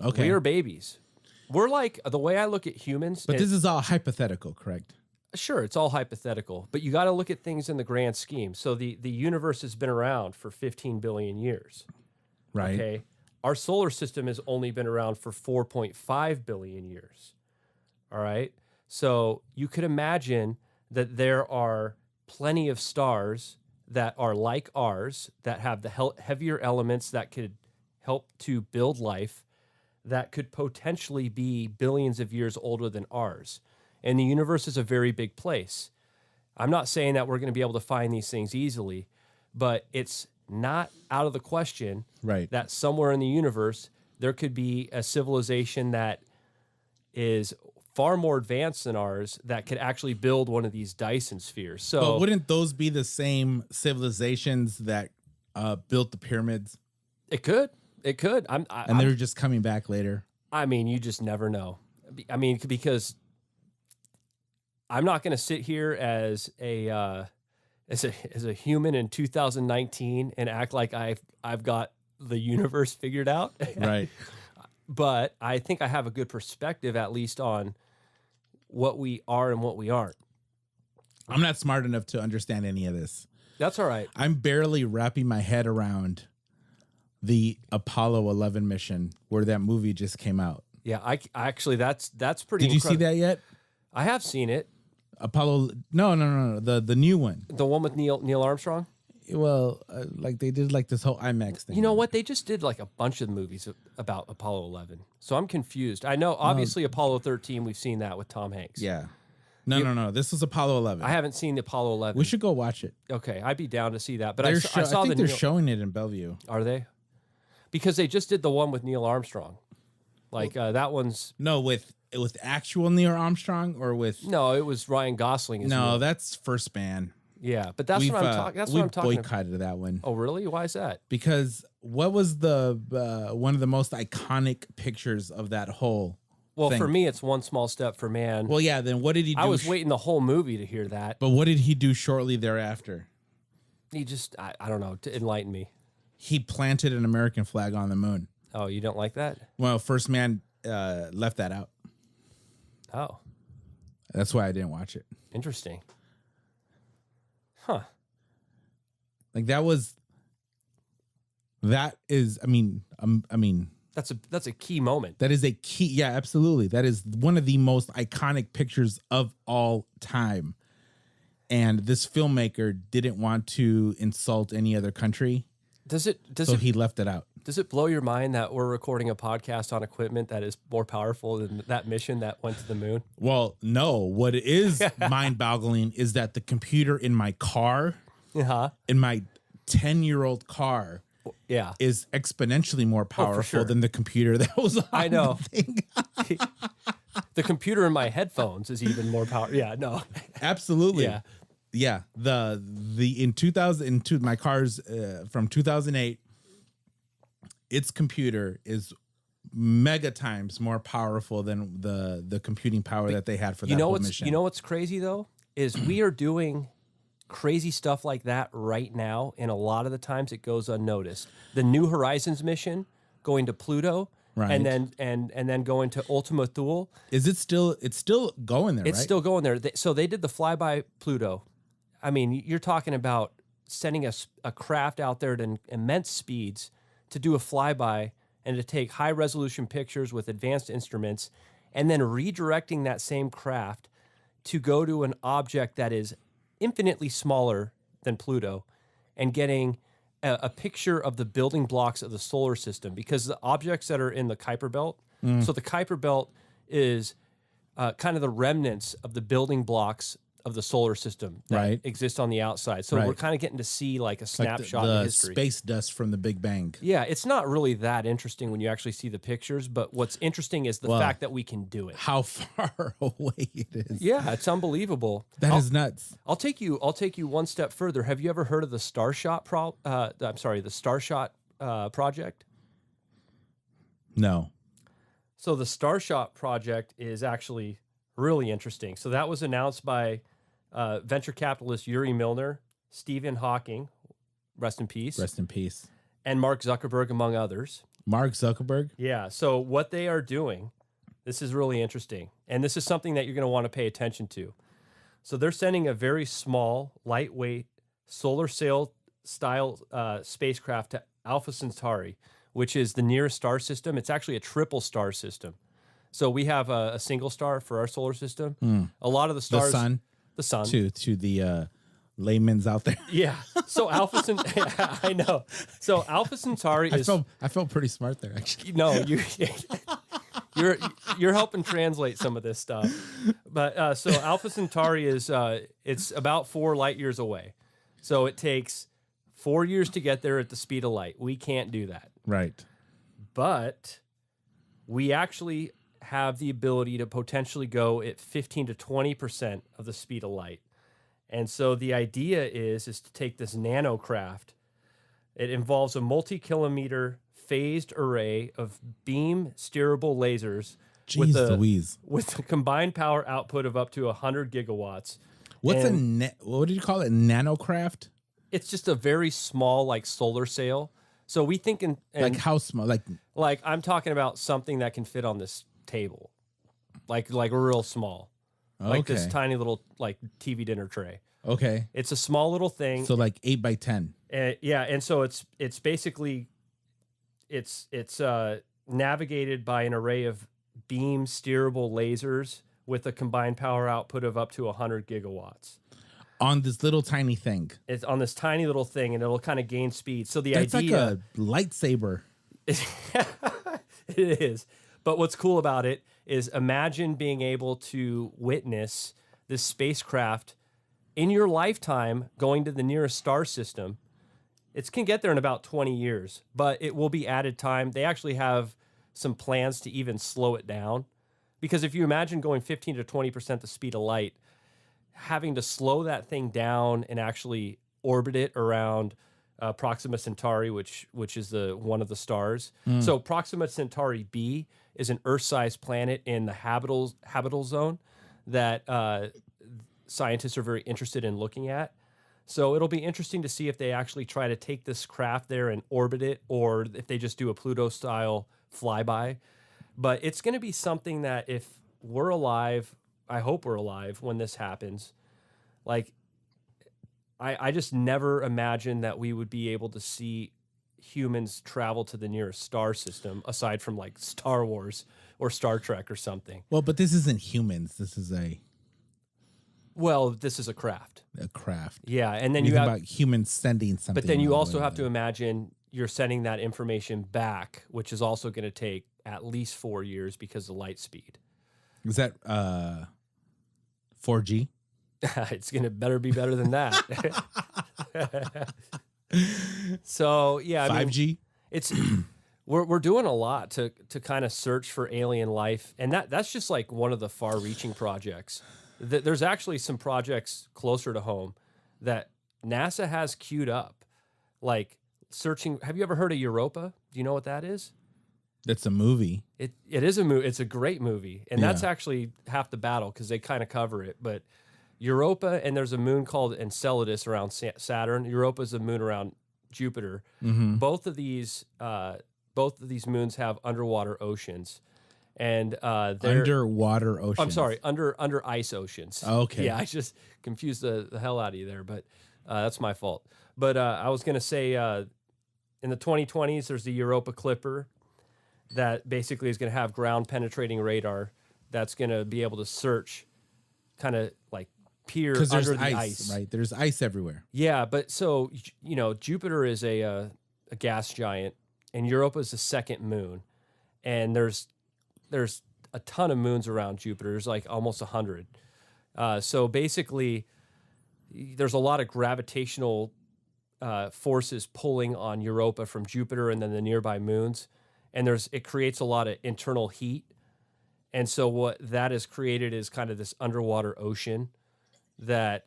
Okay. We are babies. We're like, the way I look at humans. But this is all hypothetical, correct? Sure, it's all hypothetical, but you got to look at things in the grand scheme. So the universe has been around for 15 billion years. Right. Okay. Our solar system has only been around for 4.5 billion years. All right. So you could imagine that there are plenty of stars that are like ours, that have the heavier elements that could help to build life, that could potentially be billions of years older than ours. And the universe is a very big place. I'm not saying that we're going to be able to find these things easily, but it's not out of the question that somewhere in the universe there could be a civilization that is far more advanced than ours that could actually build one of these Dyson spheres. So, but wouldn't those be the same civilizations that built the pyramids? It could. And they're just coming back later. I mean, you just never know. I mean, because I'm not going to sit here as a human in 2019 and act like I've got the universe figured out. Right. But I think I have a good perspective, at least, on what we are and what we aren't. I'm not smart enough to understand any of this. That's all right. I'm barely wrapping my head around the Apollo 11 mission where that movie just came out. Yeah, I actually that's pretty. Did you see that yet? I have seen it. Apollo? No. The new one. The one with Neil Armstrong. Well, like they did like this whole IMAX thing. You know what? They just did like a bunch of movies about Apollo 11. So I'm confused. I know, obviously, Apollo 13, we've seen that with Tom Hanks. Yeah. No. This was Apollo 11. I haven't seen the Apollo 11. We should go watch it. Okay, I'd be down to see that. But I I saw think they're showing it in Bellevue. Are they? Because they just did the one with Neil Armstrong. Like that one's... No, with actual Neil Armstrong or with... No, it was Ryan Gosling. No, that's First Man. Yeah, but that's what I'm talking. That's what I'm talking. We boycotted that one. Oh, really? Why is that? Because what was the one of the most iconic pictures of that whole? Well, thing? For me, it's One Small Step for Man. Well, yeah. Then what did he do? I was waiting the whole movie to hear that. But what did he do shortly thereafter? He just, I don't know, to enlighten me. He planted an American flag on the moon. Oh, you don't like that? Well, First Man left that out. Oh, that's why I didn't watch it. Interesting. Huh. Like that is, I mean, that's a key moment. That is a key. Yeah, absolutely. That is one of the most iconic pictures of all time. And this filmmaker didn't want to insult any other country. So he left it out. Does it blow your mind that we're recording a podcast on equipment that is more powerful than that mission that went to the moon? Well, no. What is mind-boggling is that the computer in my car, in my 10-year-old car, is exponentially more powerful than the computer that was on I know. the thing. The computer in my headphones is even more powerful. Yeah, no. Absolutely. Yeah. Yeah. In 2002, my car's from 2008. Its computer is mega times more powerful than the computing power that they had for that whole mission. You know what's crazy though is we are doing crazy stuff like that right now, and a lot of the times it goes unnoticed. The New Horizons mission going to Pluto, right, and then going to Ultima Thule. Is it still? It's still going there. It's still going there. So they did the flyby Pluto. I mean, you're talking about sending a craft out there at immense speeds to do a flyby and to take high resolution pictures with advanced instruments, and then redirecting that same craft to go to an object that is infinitely smaller than Pluto and getting a picture of the building blocks of the solar system, because the objects that are in the Kuiper Belt, so the Kuiper Belt is kind of the remnants of the building blocks of the solar system that Right. exists on the outside. So Right. we're kind of getting to see like a Like snapshot the of history. space dust from the Big Bang. Yeah, it's not really that interesting when you actually see the pictures, but what's interesting is the Well, fact that we can do it. How far away it is. Yeah, it's unbelievable. That is nuts. I'll take you one step further. Have you ever heard of the Starshot the Starshot project? No. So the Starshot project is actually really interesting. So that was announced by venture capitalist Yuri Milner, Stephen Hawking, rest in peace, Rest in peace. and Mark Zuckerberg, among others. Mark Zuckerberg. Yeah. So what they are doing, this is really interesting, and this is something that you're going to want to pay attention to. So they're sending a very small, lightweight, solar sail style spacecraft to Alpha Centauri, which is the nearest star system. It's actually a triple star system. So we have a single star for our solar system. A lot of the stars, The sun. To the laymen's out there. Yeah. So Alpha Centauri, I know. So Alpha Centauri is. I felt pretty smart there, actually. No, you're helping translate some of this stuff. But so Alpha Centauri is it's about 4 light years away. So it takes 4 years to get there at the speed of light. We can't do that. Right. But we actually have the ability to potentially go at 15 to 20% of the speed of light. And so the idea is to take this nanocraft. It involves a multi-kilometer phased array of beam steerable lasers with a combined power output of up to 100 gigawatts. What did you call it? Nanocraft? It's just a very small, like, solar sail. So we think like how small? Like I'm talking about something that can fit on this table, like real small, like this tiny little like TV dinner tray. Okay, it's a small little thing. So like 8 by 10. Yeah, and so it's basically it's navigated by an array of beam steerable lasers with a combined power output of up to 100 gigawatts. On this little tiny thing. It's on this tiny little thing, and it'll kind of gain speed. So That's idea, like a lightsaber. It is. But what's cool about it is imagine being able to witness this spacecraft in your lifetime going to the nearest star system. It can get there in about 20 years, but it will be added time. They actually have some plans to even slow it down. Because if you imagine going 15 to 20% the speed of light, having to slow that thing down and actually orbit it around Proxima Centauri, which is one of the stars. So Proxima Centauri b is an Earth-sized planet in the habitable zone that scientists are very interested in looking at. So it'll be interesting to see if they actually try to take this craft there and orbit it, or if they just do a Pluto-style flyby. But it's going to be something that if we're alive, I hope we're alive when this happens. Like, I just never imagined that we would be able to see humans travel to the nearest star system, aside from like Star Wars or Star Trek or something. Well, but this isn't humans. This is this is a craft. A craft. Yeah, and then you have about humans sending something. But then you also have to imagine you're sending that information back, which is also going to take at least 4 years because of light speed. Is that 4G? It's gonna better be better than that. So yeah, 5G. It's we're doing a lot to kind of search for alien life, and that's just like one of the far-reaching projects. There's actually some projects closer to home that NASA has queued up, like searching. Have you ever heard of Europa? Do you know what that is? It's a movie. It is a movie. It's a great movie, and that's actually half the battle because they kind of cover it. But Europa, and there's a moon called Enceladus around Saturn. Europa is a moon around Jupiter. Mm-hmm. Both of these moons have underwater oceans, and they're underwater oceans. I'm sorry, under ice oceans. Okay. Yeah, I just confused the hell out of you there, but that's my fault. But I was gonna say in the 2020s, there's the Europa Clipper that basically is going to have ground penetrating radar that's going to be able to search, kind of like peer under the ice. Right? There's ice everywhere. Yeah, but so Jupiter is a gas giant, and Europa is the second moon, and there's a ton of moons around Jupiter. There's like almost 100. So basically, there's a lot of gravitational forces pulling on Europa from Jupiter and then the nearby moons, and it creates a lot of internal heat. And so what that has created is kind of this underwater ocean that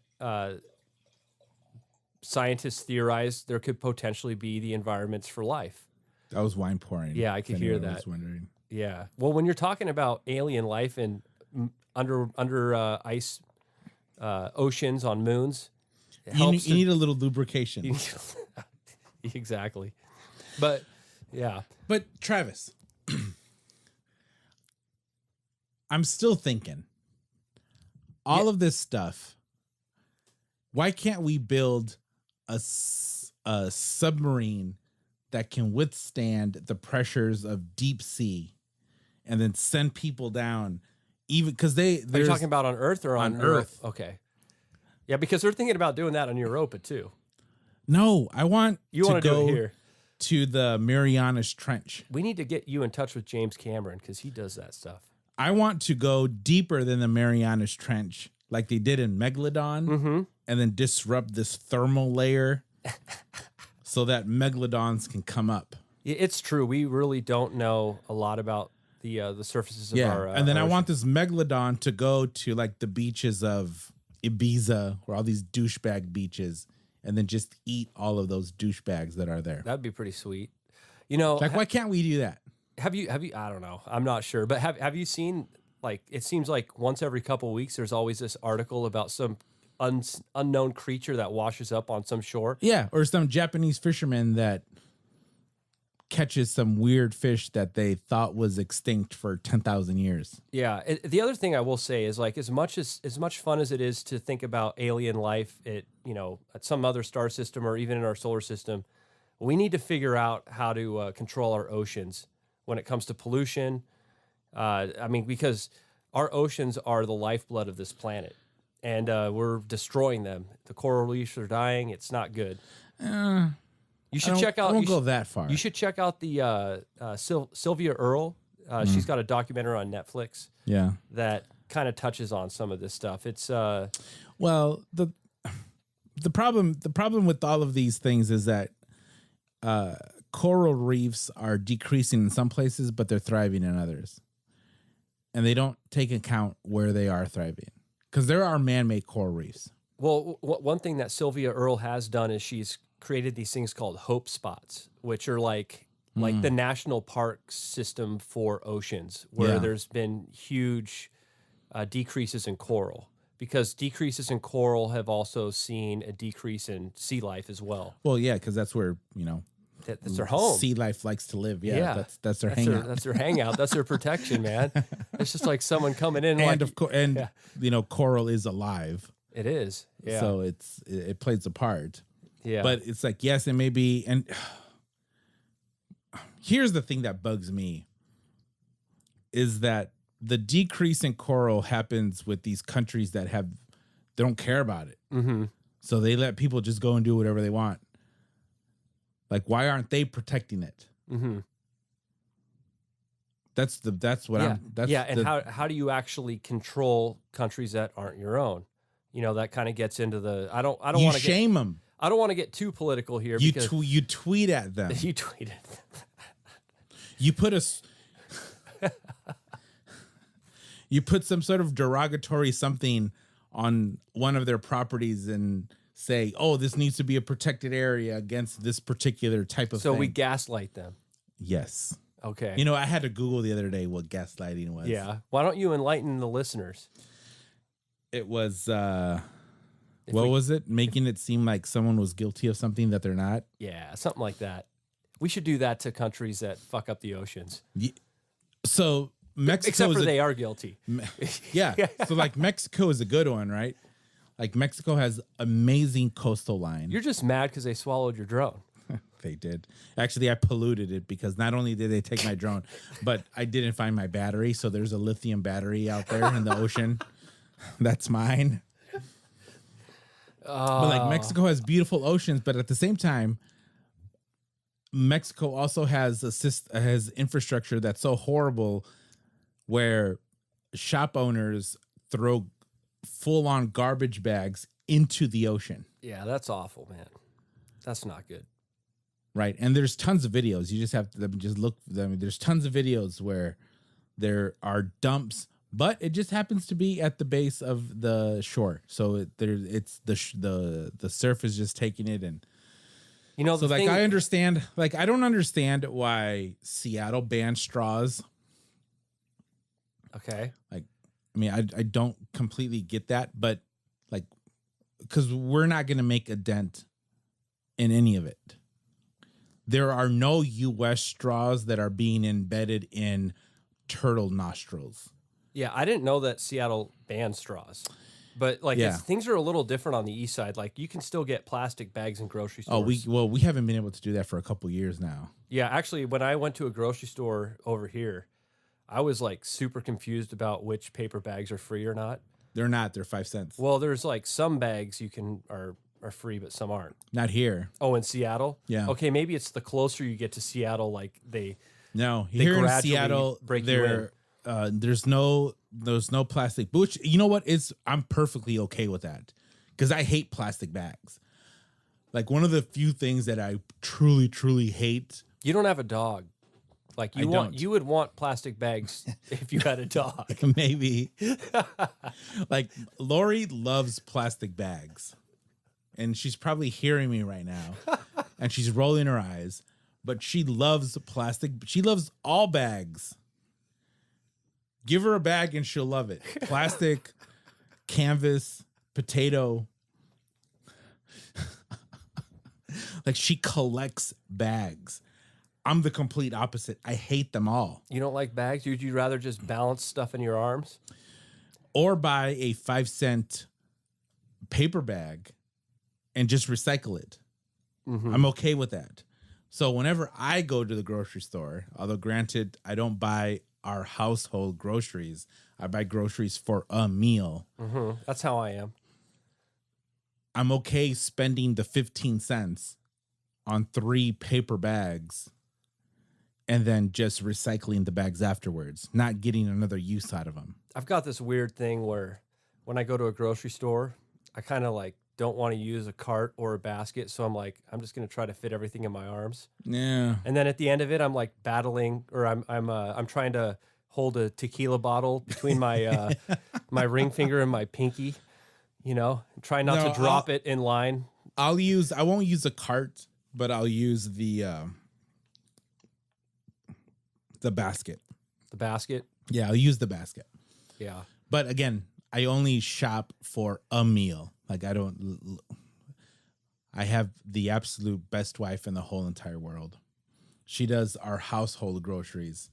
scientists theorize there could potentially be the environments for life. That was wine pouring. Yeah, I could hear that. Was wondering. Yeah. Well, when you're talking about alien life and under ice oceans on moons, it helps. You need a little lubrication. Exactly. But yeah. But Travis, I'm still thinking all of this stuff. Why can't we build a submarine that can withstand the pressures of deep sea and then send people down? Even because are you talking about on Earth or on Earth? Okay. Yeah, because they're thinking about doing that on Europa too. No, I want you want to do it here to the Marianas Trench. We need to get you in touch with James Cameron because he does that stuff. I want to go deeper than the Marianas Trench, like they did in Megalodon, and then disrupt this thermal layer so that megalodons can come up. It's true. We really don't know a lot about the surfaces of our and then I ocean. want this megalodon to go to like the beaches of Ibiza or all these douchebag beaches and then just eat all of those douchebags that are there. That'd be pretty sweet. You know, like why can't we do that? Have you I don't know. I'm not sure, but have you seen, like, it seems like once every couple of weeks there's always this article about some unknown creature that washes up on some shore. Yeah, or some Japanese fisherman that catches some weird fish that they thought was extinct for 10,000 years. Yeah. The other thing I will say is, like, as much fun as it is to think about alien life at some other star system or even in our solar system, we need to figure out how to control our oceans when it comes to pollution. Because our oceans are the lifeblood of this planet, and we're destroying them. The coral reefs are dying. It's not good. You should check out. I won't go that far. You should check out the Sylvia Earle. She's got a documentary on Netflix. Yeah, that kind of touches on some of this stuff. It's well, the problem with all of these things is that coral reefs are decreasing in some places, but they're thriving in others, and they don't take account where they are thriving because there are man-made coral reefs. Well, one thing that Sylvia Earle has done is she's created these things called hope spots, which are like the national park system for oceans, where there's been huge decreases in coral, because decreases in coral have also seen a decrease in sea life as well. Well, yeah, because that's where, that's their home. Sea life likes to live. Yeah. That's their hangout. That's their hangout. That's their protection, man. It's just like someone coming in. Coral is alive. It is. Yeah. So it plays a part. Yeah. But it's like, yes, it may be. And here's the thing that bugs me is that the decrease in coral happens with these countries that they don't care about it. Mm-hmm. So they let people just go and do whatever they want. Like, why aren't they protecting it? Mm-hmm. How do you actually control countries that aren't your own? That kind of gets into the, I don't want to shame them. I don't want to get too political here. You tweet at them. You tweeted. You put some sort of derogatory something on one of their properties and say, "Oh, this needs to be a protected area against this particular type of thing." So we gaslight them. Yes. Okay. I had to Google the other day what gaslighting was. Yeah. Why don't you enlighten the listeners? It was was it? Making it seem like someone was guilty of something that they're not? Yeah, something like that. We should do that to countries that fuck up the oceans. So Mexico, except for they are guilty. Yeah. So like Mexico is a good one, right? Like Mexico has amazing coastal line. You're just mad because they swallowed your drone. They did. Actually, I polluted it because not only did they take my drone, but I didn't find my battery. So there's a lithium battery out there in the ocean. That's mine. But like Mexico has beautiful oceans, but at the same time, Mexico also has has infrastructure that's so horrible where shop owners throw full on garbage bags into the ocean. Yeah, that's awful, man. That's not good. Right. And there's tons of videos. You just have to just look for them. There's tons of videos where there are dumps, but it just happens to be at the base of the shore. So it's the surf is just taking it. And You know, so the like thing, I understand, like I don't understand why Seattle banned straws. okay. Like, I mean, I don't completely get that, but like, because we're not going to make a dent in any of it. There are no U.S. straws that are being embedded in turtle nostrils. Yeah, I didn't know that Seattle banned straws. But like Yeah. things are a little different on the east side. Like you can still get plastic bags in grocery stores. We haven't been able to do that for a couple years now. Yeah, actually, when I went to a grocery store over here, I was like super confused about which paper bags are free or not. They're not. They're 5 cents. Well, there's like some bags you can are free, but some aren't. Not here. Oh, in Seattle? Yeah. Okay, maybe it's the closer you get to Seattle, like No, here in gradually Seattle, break you there's no plastic. Which, you know what? I'm perfectly okay with that because I hate plastic bags. Like one of the few things that I truly, truly hate. You don't have a dog. Like you would want plastic bags if you had a dog. Maybe. Like Lori loves plastic bags. And she's probably hearing me right now. And she's rolling her eyes. But she loves plastic. She loves all bags. Give her a bag and she'll love it. Plastic, canvas, potato. Like she collects bags. I'm the complete opposite. I hate them all. You don't like bags? Would you rather just balance stuff in your arms? Or buy a 5 cent paper bag and just recycle it. Mm-hmm. I'm okay with that. So whenever I go to the grocery store, although granted, I don't buy our household groceries, I buy groceries for a meal. Mm-hmm. That's how I am. I'm okay spending the 15 cents on 3 paper bags and then just recycling the bags afterwards, not getting another use out of them. I've got this weird thing where when I go to a grocery store, I kind of like don't want to use a cart or a basket. So I'm like, I'm just going to try to fit everything in my arms. Yeah. And then at the end of it, I'm like battling, or I'm trying to hold a tequila bottle between my my ring finger and my pinky, you know, try not to drop it in line. I won't use a cart, but I'll use the basket. The basket? Yeah, I'll use the basket. Yeah. But again, I only shop for a meal. Like I have the absolute best wife in the whole entire world. She does our household groceries.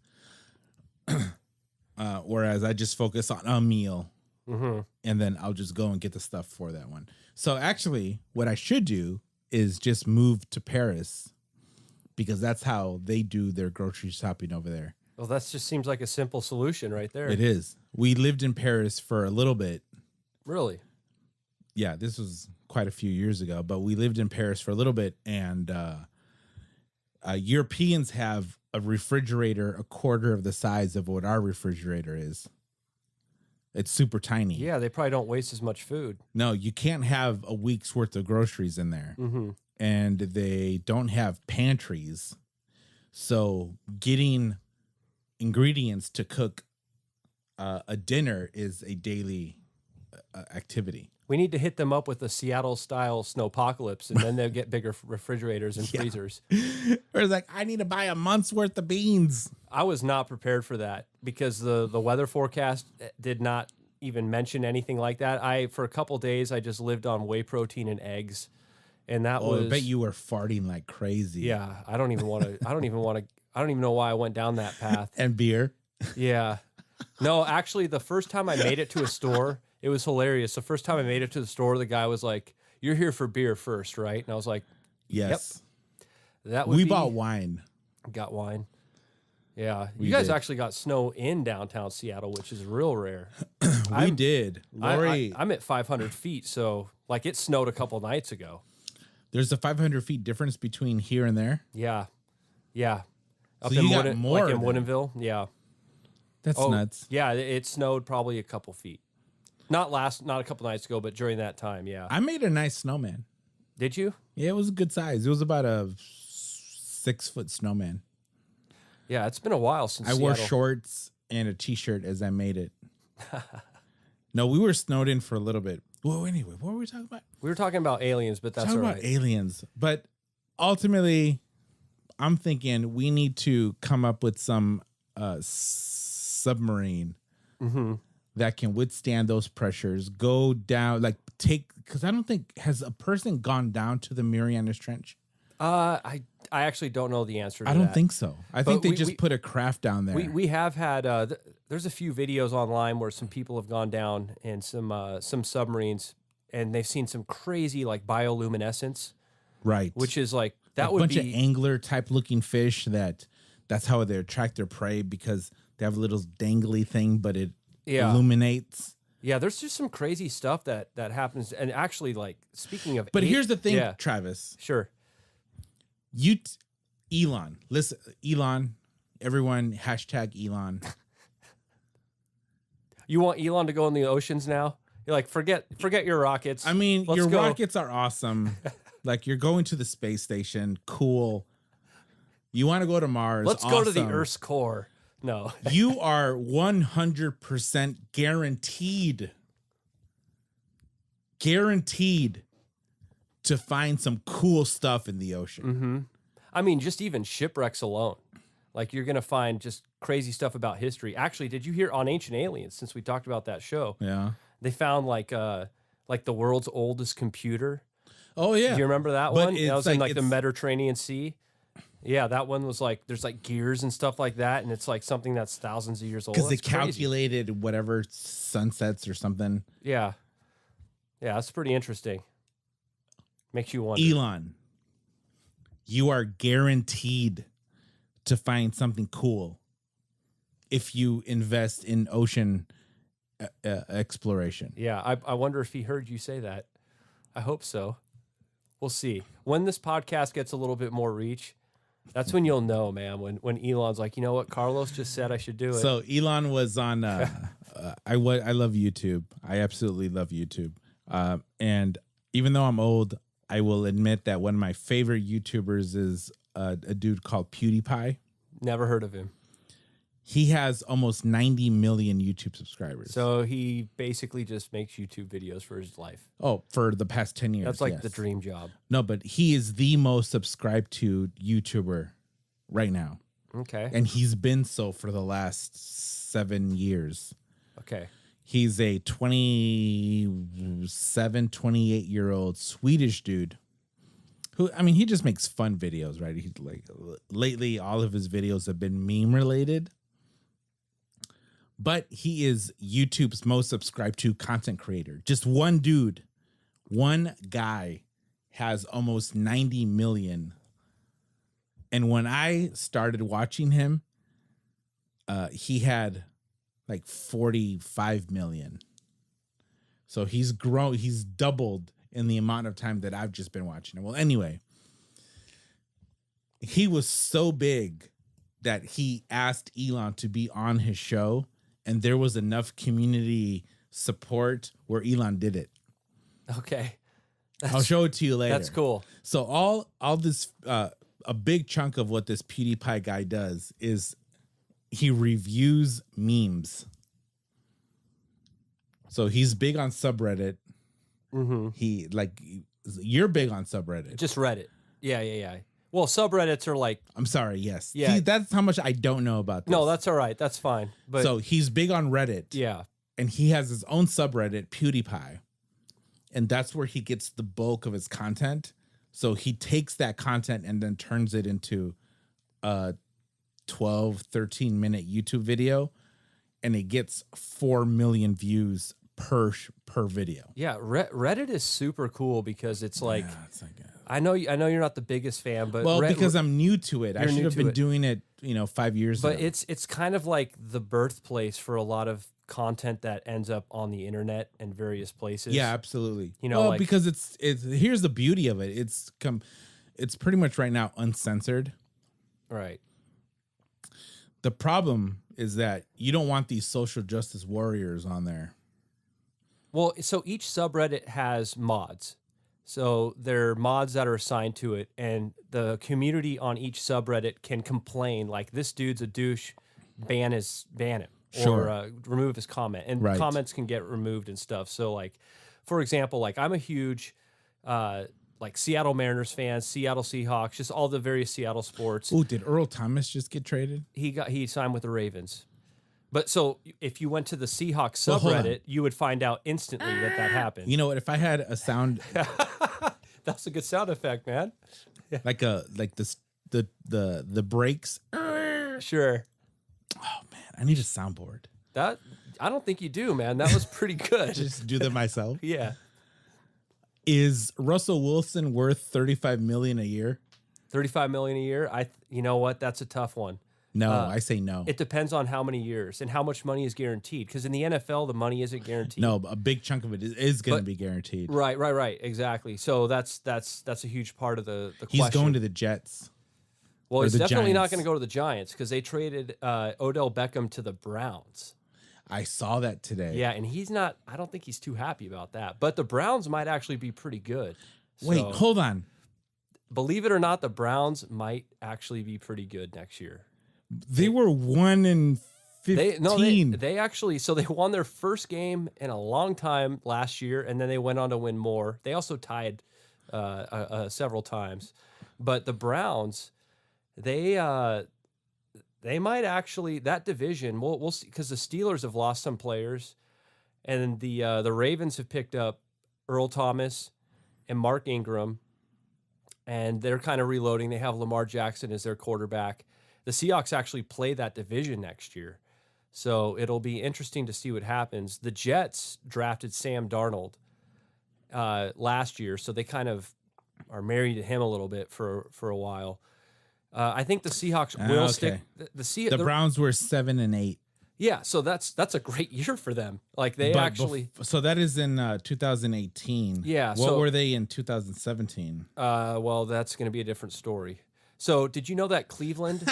Whereas I just focus on a meal. Mm-hmm. And then I'll just go and get the stuff for that one. So actually, what I should do is just move to Paris because that's how they do their grocery shopping over there. Well, that just seems like a simple solution right there. It is. We lived in Paris for a little bit. Really? Yeah, this was quite a few years ago, but we lived in Paris for a little bit, and Europeans have a refrigerator a quarter of the size of what our refrigerator is. It's super tiny. Yeah, they probably don't waste as much food. No, you can't have a week's worth of groceries in there. Mm-hmm. And they don't have pantries. So getting ingredients to cook a dinner is a daily activity. We need to hit them up with a Seattle-style snowpocalypse, and then they'll get bigger refrigerators and freezers. Or it's like, I need to buy a month's worth of beans. I was not prepared for that because the weather forecast did not even mention anything like that. For a couple days, I just lived on whey protein and eggs, and that was. I bet you were farting like crazy. Yeah, I don't even know why I went down that path. And beer. Yeah, no, actually, the first time I made it to a store. It was hilarious. The first time I made it to the store, the guy was like, "You're here for beer first, right?" And I was like, yes. Yep. We bought wine. Got wine. Yeah. We You guys did. actually got snow in downtown Seattle, which is real rare. We did. Lori, I'm at 500 feet, so like it snowed a couple nights ago. there's a 500 feet difference between here and there. Yeah. Yeah. So you got more like in then. Woodinville. Yeah. That's nuts. Yeah, it snowed probably a couple feet. Not a couple nights ago, but during that time, yeah. I made a nice snowman. Did you? Yeah, it was a good size. It was about a 6-foot snowman. Yeah, it's been a while since I wore Seattle. shorts and a t-shirt as I made it. No, we were snowed in for a little bit. Well, anyway, what were we talking about? We were talking about aliens, but that's all Talking right. about aliens. But ultimately, I'm thinking we need to come up with some submarine that can withstand those pressures, go down, like because I don't think, has a person gone down to the Marianas Trench? I actually don't know the answer to I that. don't think so. I think they we- just we- put a craft down there. We have had there's a few videos online where some people have gone down in some submarines and they've seen some crazy like bioluminescence, right. which is like that a would bunch be of angler type looking fish that's how they attract their prey, because they have a little dangly thing, but it illuminates. Yeah, there's just some crazy stuff that happens. And actually, like, speaking of... But here's the thing, Yeah, Travis. sure. Elon. Listen, Elon. Everyone, hashtag Elon. You want Elon to go in the oceans now? You're like, forget your rockets. I mean, Let's your go. rockets are awesome. Like, you're going to the space station. Cool. You want to go to Mars. Let's go to the awesome. Earth's core. No. You are 100% guaranteed to find some cool stuff in the ocean. Mm-hmm. I mean, just even shipwrecks alone. Like, you're going to find just crazy stuff about history. Actually, did you hear on Ancient Aliens, since we talked about that show? Yeah. They found like the world's oldest computer. Oh, yeah. Do you remember that But one? That was it's in like- like the Mediterranean Sea. Yeah, that one was like, there's like gears and stuff like that, and it's like something that's thousands of years old. Because they That's crazy. calculated whatever sunsets or something. Yeah. Yeah, that's pretty interesting. Makes you wonder. Elon, you are guaranteed to find something cool if you invest in ocean exploration. Yeah, I wonder if he heard you say that. I hope so. We'll see. When this podcast gets a little bit more reach, that's when you'll know, man. When Elon's like, you know what, Carlos just said I should do it. So Elon was on. I love YouTube. I absolutely love YouTube. And even though I'm old, I will admit that one of my favorite YouTubers is a dude called PewDiePie. Never heard of him. He has almost 90 million YouTube subscribers. So he basically just makes YouTube videos for his life. Oh, for the past 10 years. That's like yes. the dream job. No, but he is the most subscribed to YouTuber right now. Okay. And he's been so for the last 7 years. Okay. He's a 28-year-old Swedish dude who, I mean, he just makes fun videos, right? He's like, lately, all of his videos have been meme related. But he is YouTube's most subscribed to content creator. Just one dude, one guy has almost 90 million. And when I started watching him, he had like 45 million. So he's grown, he's doubled in the amount of time that I've just been watching him. Well, anyway, he was so big that he asked Elon to be on his show, and there was enough community support where Elon did it. Okay. I'll show it to you later. That's cool. So all this, a big chunk of what this PewDiePie guy does is he reviews memes. So he's big on subreddit. Mm-hmm. You're big on subreddit. Just Reddit. Yeah. Well, subreddits are like... I'm sorry, yes. Yeah. See, that's how much I don't know about this. No, that's all right. That's fine. But so he's big on Reddit. yeah. And he has his own subreddit, PewDiePie. And that's where he gets the bulk of his content. So he takes that content and then turns it into a 12, 13-minute YouTube video. And it gets 4 million views per video. Yeah, Reddit is super cool because it's like... Yeah, it's like I know you're not the biggest fan, but because I'm new to it. I You're should new have to been it. doing it, 5 years ago. But it's kind of like the birthplace for a lot of content that ends up on the internet and various places. Yeah, absolutely. Like, because it's here's the beauty of it. It's pretty much right now uncensored. Right. The problem is that you don't want these social justice warriors on there. Well, so each subreddit has mods. So there are mods that are assigned to it, and the community on each subreddit can complain like, this dude's a douche, ban him, Sure. or remove his comment. And Right. comments can get removed and stuff. So like, for example, like I'm a huge like Seattle Mariners fan, Seattle Seahawks, just all the various Seattle sports. Oh, did Earl Thomas just get traded? He signed with the Ravens. But so if you went to the Seahawks Well, hold on. subreddit, you would find out instantly that happened. You know what? If I had a sound That's a good sound effect, man. like the brakes, Sure. oh man, I need a soundboard. That I don't think you do, man. That was pretty good. Just do them myself. Yeah. Is Russell Wilson worth 35 million a year? 35 million a year. You know what? That's a tough one. No, I say no. It depends on how many years and how much money is guaranteed. Because in the NFL, the money isn't guaranteed. No, a big chunk of it is going to be guaranteed. Right. Exactly. So that's a huge part of the He's question. going to the Jets. Well, or he's the definitely not Giants. going to go to the Giants because they traded Odell Beckham to the Browns. I saw that today. Yeah, and he's not. I don't think he's too happy about that. But the Browns might actually be pretty good. Wait, So, hold on. believe it or not, the Browns might actually be pretty good next year. They were 1-15. They actually, so they won their first game in a long time last year, and then they went on to win more. They also tied several times, but the Browns, they might actually, that division. We'll see, because the Steelers have lost some players, and the Ravens have picked up Earl Thomas and Mark Ingram, and they're kind of reloading. They have Lamar Jackson as their quarterback. The Seahawks actually play that division next year. So it'll be interesting to see what happens. The Jets drafted Sam Darnold last year, so they kind of are married to him a little bit for a while. I think the Seahawks will okay. stick. The Browns were 7-8. Yeah, so that's a great year for them. Like they But actually. so that is in 2018. Yeah, What so- were they in 2017? Well, that's going to be a different story. So did you know that Cleveland?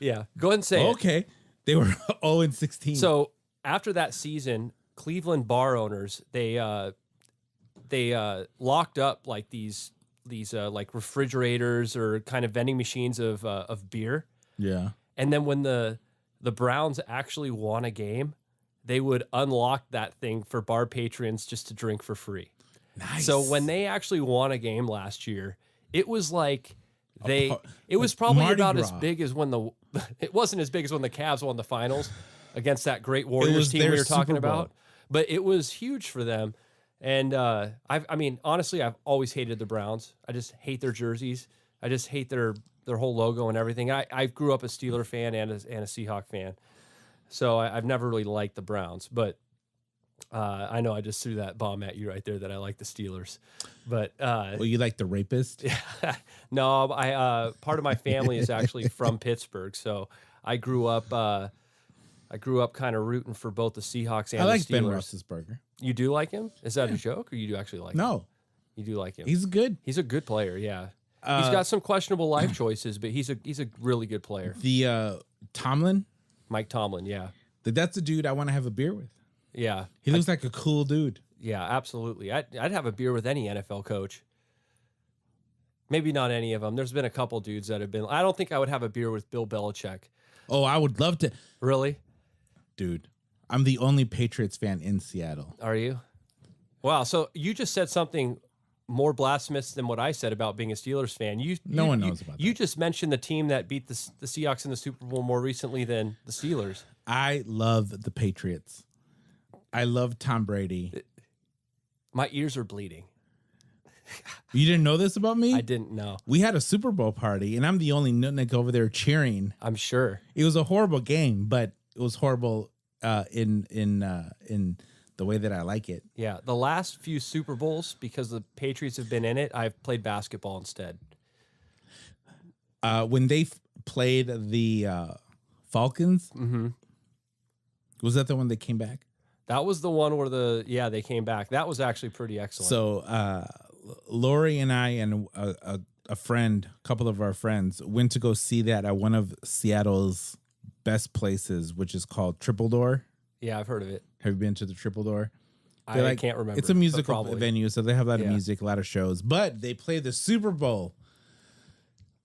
Yeah, go ahead and say it. Okay. They were 0-16. So after that season, Cleveland bar owners they locked up like these like refrigerators or kind of vending machines of beer, yeah. and then when the Browns actually won a game, they would unlock that thing for bar patrons just to drink for free. Nice. So when they actually won a game last year, it was like it was like probably Mardi about as Gras. big as when it wasn't as big as when the Cavs won the finals against that great Warriors was team we their were talking Super Bowl. about. But it was huge for them. And I mean, honestly, I've always hated the Browns. I just hate their jerseys. I just hate their whole logo and everything. I grew up a Steeler fan and a Seahawk fan. So I've never really liked the Browns, but I know I just threw that bomb at you right there that I like the Steelers, but Well, you like the rapist? no, part of my family is actually from Pittsburgh, so I grew up kind of rooting for both the Seahawks and I like the Ben Steelers. Roethlisberger. You do like him? Is that a joke, or you do actually like him? No, You do like him. he's good. He's a good player. Yeah, he's got some questionable life choices, but he's a really good player. The Tomlin, Mike Tomlin. Yeah, that's a dude I want to have a beer with. yeah. He looks like a cool dude. Yeah, absolutely. I'd have a beer with any NFL coach. Maybe not any of them. There's been a couple dudes that have been. I don't think I would have a beer with Bill Belichick. Oh, I would love to. Really? Dude, I'm the only Patriots fan in Seattle. Are you? Wow. So you just said something more blasphemous than what I said about being a Steelers fan. No one knows about You that. just mentioned the team that beat the Seahawks in the Super Bowl more recently than the Steelers. I love the Patriots. I love Tom Brady. My ears are bleeding. You didn't know this about me? I didn't know. We had a Super Bowl party, and I'm the only nutnik over there cheering. I'm sure. It was a horrible game, but it was horrible in the way that I like it. Yeah. The last few Super Bowls, because the Patriots have been in it, I've played basketball instead. When they played the Falcons, was that the one that came back? That was the one where they came back. That was actually pretty excellent. So Lori and I and a friend, a couple of our friends, went to go see that at one of Seattle's best places, which is called Triple Door. yeah, I've heard of it. Have you been to the Triple Door? I can't remember. It's a musical probably. venue, so they have a lot of Yeah. music, a lot of shows. But they play the Super Bowl.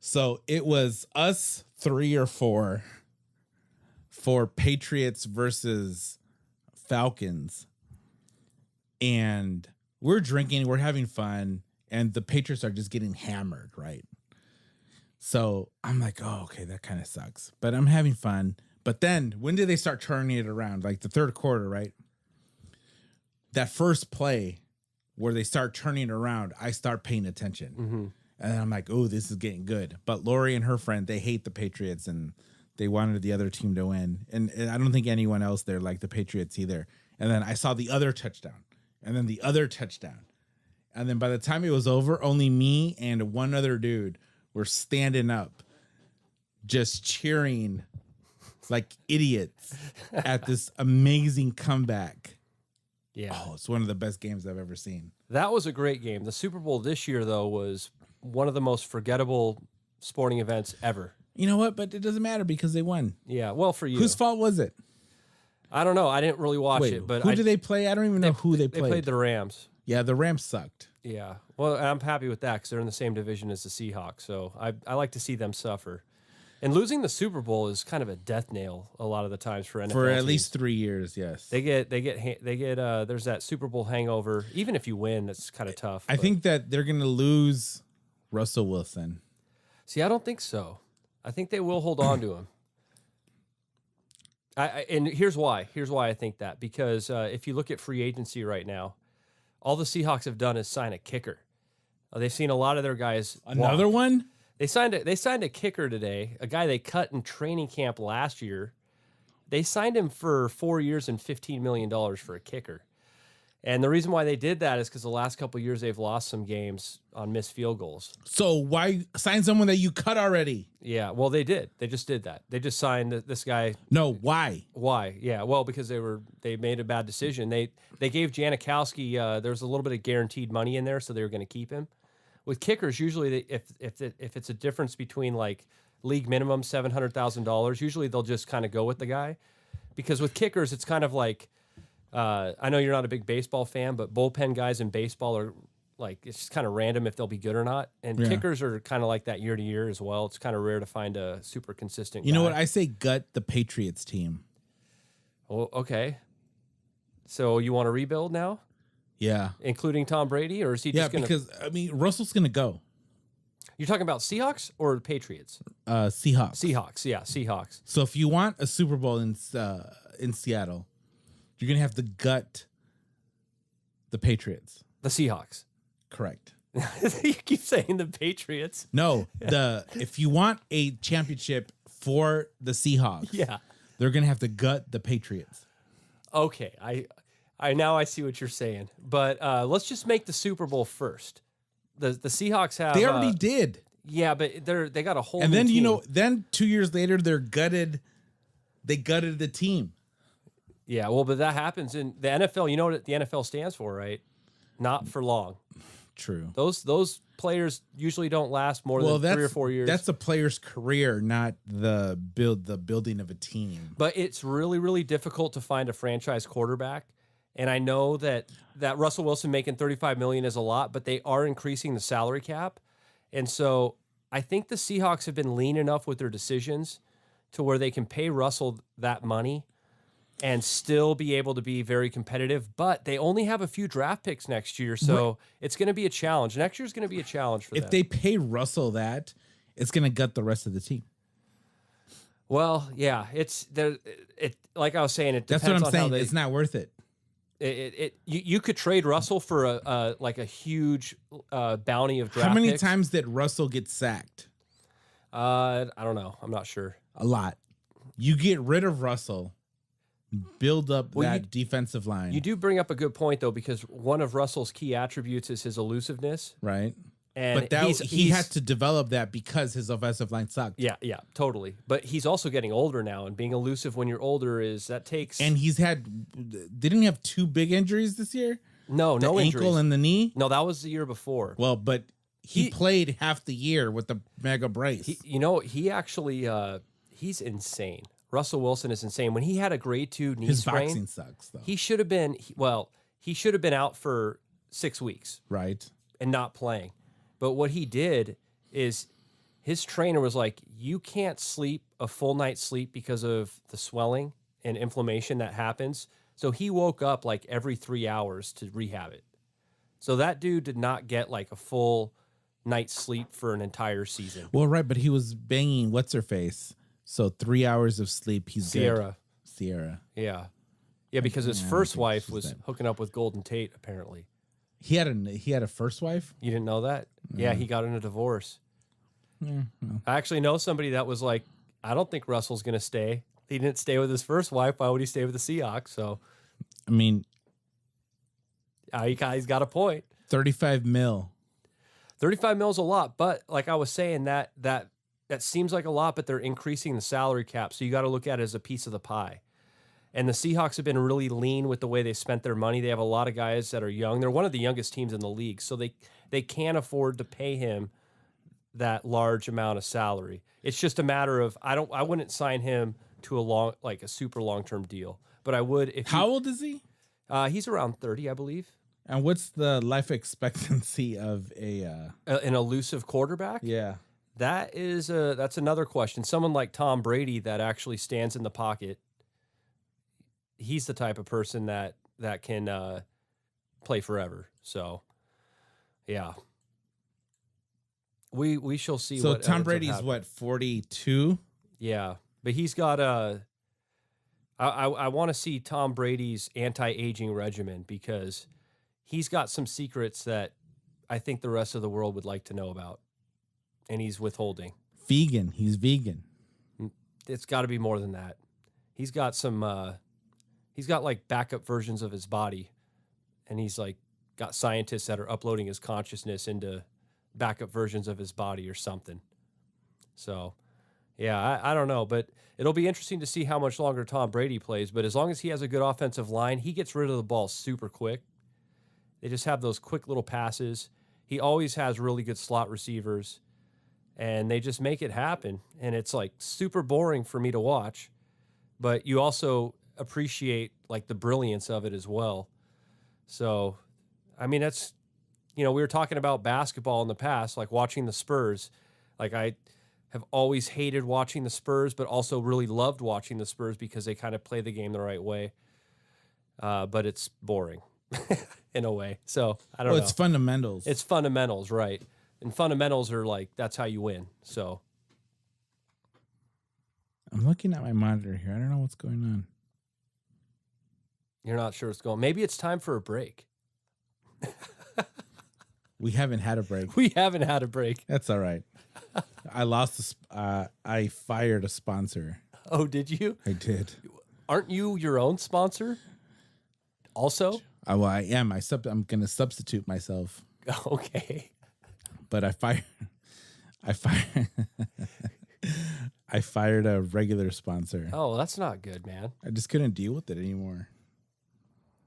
So it was us 3 or 4 for Patriots versus Falcons. And we're drinking, we're having fun, and the Patriots are just getting hammered, right? So I'm like, oh, okay, that kind of sucks. But I'm having fun. But then when did they start turning it around? Like the third quarter, right? That first play where they start turning it around, I start paying attention. Mm-hmm. And I'm like, oh, this is getting good. But Lori and her friend, they hate the Patriots and they wanted the other team to win. And I don't think anyone else there liked the Patriots either. And then I saw the other touchdown and then the other touchdown. And then by the time it was over, only me and one other dude were standing up, just cheering like idiots at this amazing comeback. Yeah. Oh, it's one of the best games I've ever seen. That was a great game. The Super Bowl this year, though, was one of the most forgettable sporting events ever. You know what? But it doesn't matter because they won. Yeah, well, for you. Whose fault was it? I don't know. I didn't really watch Wait, it, but who did they play? I don't even know who they played. They played the Rams. Yeah, the Rams sucked. Yeah. Well, I'm happy with that because they're in the same division as the Seahawks. So I like to see them suffer. And losing the Super Bowl is kind of a death nail a lot of the times for NFL For at teams. least 3 years, yes. They get there's that Super Bowl hangover. Even if you win, that's kind of tough. I think that they're going to lose Russell Wilson. See, I don't think so. I think they will hold on to him. And here's why. Here's why I think that. Because if you look at free agency right now, all the Seahawks have done is sign a kicker. They've seen a lot of their guys. Another walk. one? They signed a kicker today, a guy they cut in training camp last year. They signed him for 4 years and $15 million for a kicker. And the reason why they did that is because the last couple of years they've lost some games on missed field goals. So why sign someone that you cut already? Yeah, well, they did. They just did that. They just signed this guy. No, why? Why? Yeah, well, because they made a bad decision. They gave Janikowski there was a little bit of guaranteed money in there, so they were going to keep him. With kickers, usually if it's a difference between like league minimum $700,000, usually they'll just kind of go with the guy, because with kickers it's kind of like I know you're not a big baseball fan, but bullpen guys in baseball are like, it's just kind of random if they'll be good or not, and kickers are kind of like that year to year as well. It's kind of rare to find a super consistent. You know what? I say gut the Patriots team. Oh, okay. So you want to rebuild now? Yeah. Including Tom Brady, or is he just going to... because, I mean, Russell's going to go. You're talking about Seahawks or Patriots? Seahawks. Seahawks, yeah, Seahawks. So if you want a Super Bowl in Seattle, you're going to have to gut the Patriots. The Seahawks. Correct. You keep saying the Patriots. No, if you want a championship for the Seahawks, Yeah. they're going to have to gut the Patriots. Okay, I now I see what you're saying. But let's just make the Super Bowl first. The Seahawks have... They already did. Yeah, but they got a whole And new then, team. then 2 years later, they gutted the team. Yeah, well, but that happens in the NFL. You know what the NFL stands for, right? Not for long. True. Those players usually don't last more than 3 or 4 years. That's a player's career, not the building of a team. But it's really, really difficult to find a franchise quarterback. And I know that Russell Wilson making $35 million is a lot, but they are increasing the salary cap. And so I think the Seahawks have been lean enough with their decisions to where they can pay Russell that money and still be able to be very competitive. But they only have a few draft picks next year, so it's going to be a challenge. Next year's going to be a challenge for them. If they pay Russell that, it's going to gut the rest of the team. Well, yeah, it's there. It like I was saying, it depends. That's what I'm saying. How It's not worth it. You could trade Russell for a huge bounty of draft. How many picks. times did Russell get sacked? I don't know. I'm not sure. A lot. You get rid of Russell, build up that defensive line. You do bring up a good point though, because one of Russell's key attributes is his elusiveness. Right. And but he had to develop that because his offensive line sucked. Yeah, totally. But he's also getting older now, and being elusive when you're older takes. And didn't he have 2 big injuries this year? No injuries. Ankle and the knee? No, that was the year before. Well, but he played half the year with the mega brace. He actually he's insane. Russell Wilson is insane. When he had a grade 2 knee his sprain, boxing sucks though. he should have been he should have been out for 6 weeks Right. and not playing. But what he did is his trainer was like, you can't sleep a full night's sleep because of the swelling and inflammation that happens. So he woke up like every 3 hours to rehab it. So that dude did not get like a full night's sleep for an entire season. Well, right, but he was banging what's her face. So 3 hours of sleep, he's Sierra. good. Sierra. Yeah. Yeah, because his Yeah, I don't first think wife she's was dead. hooking up with Golden Tate, apparently. He had a first wife? You didn't know that? Yeah, he got in a divorce. Yeah. No. I actually know somebody that was like, I don't think Russell's going to stay. He didn't stay with his first wife. Why would he stay with the Seahawks? So I mean, he's got a point. 35 mil. 35 mil is a lot, but like I was saying, that seems like a lot, but they're increasing the salary cap. So you got to look at it as a piece of the pie. And the Seahawks have been really lean with the way they spent their money. They have a lot of guys that are young. They're one of the youngest teams in the league, so they can't afford to pay him that large amount of salary. It's just a matter of I wouldn't sign him to a super long-term deal, but I would if How old is he? he's around 30, I believe. And what's the life expectancy of An elusive quarterback? yeah. That's another question. Someone like Tom Brady that actually stands in the pocket. He's the type of person that can play forever. So, yeah, we shall see. So what Tom ends up Brady's happening. what, 42? Yeah, but he's got I want to see Tom Brady's anti-aging regimen because he's got some secrets that I think the rest of the world would like to know about, and he's withholding. Vegan. He's vegan. It's got to be more than that. He's got some. He's got like backup versions of his body, and he's like got scientists that are uploading his consciousness into backup versions of his body or something. So, yeah, I don't know, but it'll be interesting to see how much longer Tom Brady plays. But as long as he has a good offensive line, he gets rid of the ball super quick. They just have those quick little passes. He always has really good slot receivers, and they just make it happen. And it's like super boring for me to watch, but you also appreciate like the brilliance of it as well. So, I mean, that's, we were talking about basketball in the past, like watching the Spurs. Like I have always hated watching the Spurs, but also really loved watching the Spurs because they kind of play the game the right way. But it's boring in a way. So I don't know. It's fundamentals. It's fundamentals, right? And fundamentals are like, that's how you win. So I'm looking at my monitor here. I don't know what's going on. you're not sure what's going on. Maybe it's time for a break. We haven't had a break. We haven't had a break. That's all right. I fired a sponsor. Oh, did you? I did. Aren't you your own sponsor? Also? Well, I am. I'm going to substitute myself. Okay. But I fired a regular sponsor. Oh, that's not good, man. I just couldn't deal with it anymore.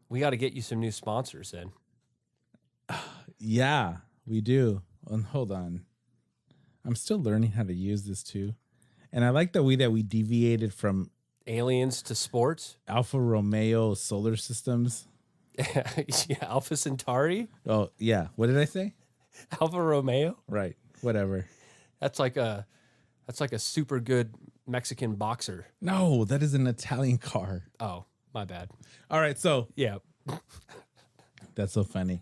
We got to get you some new sponsors then. Yeah, we do. Hold on. I'm still learning how to use this too. And I like the way that we deviated from Aliens to sports. Alfa Romeo solar systems. Yeah, Alpha Centauri, Oh, yeah. What did I say? Alfa Romeo. Right. Whatever. That's like a super good Mexican boxer. No, that is an Italian car. Oh, my bad. All right. So Yeah. that's so funny.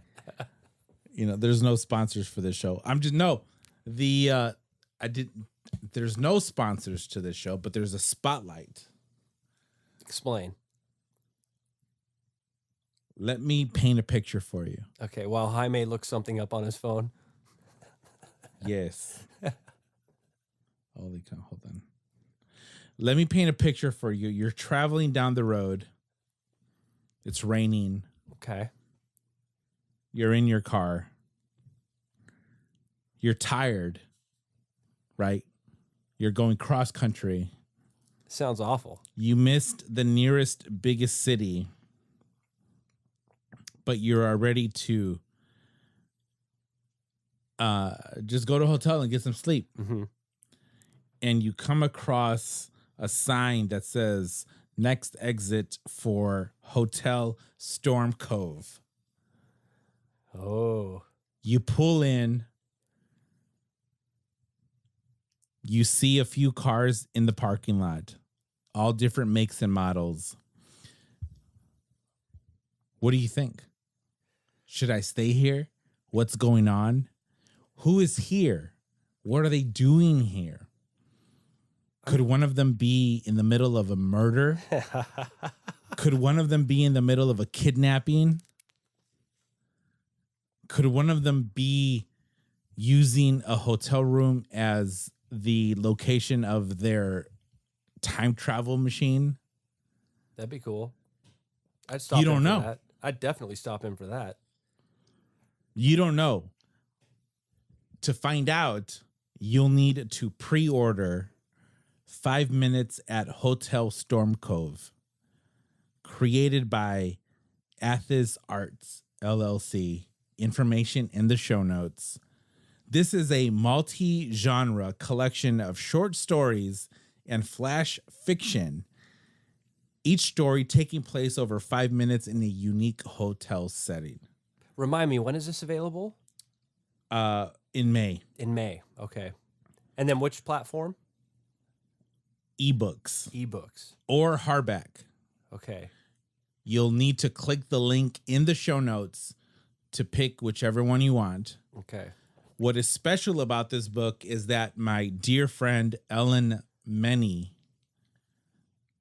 There's no sponsors for this show. There's no sponsors to this show, but there's a spotlight. Explain. Let me paint a picture for you. Okay, while Jaime looks something up on his phone. Yes. Holy cow, hold on. Let me paint a picture for you. You're traveling down the road. It's raining. Okay. You're in your car. You're tired, right? You're going cross country. Sounds awful. You missed the nearest biggest city, but you're ready to just go to a hotel and get some sleep. Mm-hmm. And you come across a sign that says next exit for Hotel Stormcove. Oh, You pull in, you see a few cars in the parking lot, all different makes and models. What do you think? Should I stay here? What's going on? Who is here? What are they doing here? Could one of them be in the middle of a murder? Could one of them be in the middle of a kidnapping? Could one of them be using a hotel room as the location of their time travel machine? that'd be cool. I'd stop You in don't for know. that. I'd definitely stop in for that. You don't know. To find out, you'll need to pre-order 5 Minutes at Hotel Stormcove, created by Athens Arts LLC. Information in the show notes. This is a multi-genre collection of short stories and flash fiction, each story taking place over 5 minutes in a unique hotel setting. Remind me, when is this available? In May. In May. Okay. And then which platform? Ebooks Ebooks. or hardback. Okay. You'll need to click the link in the show notes to pick whichever one you want. Okay. What is special about this book is that my dear friend Ellen Meny,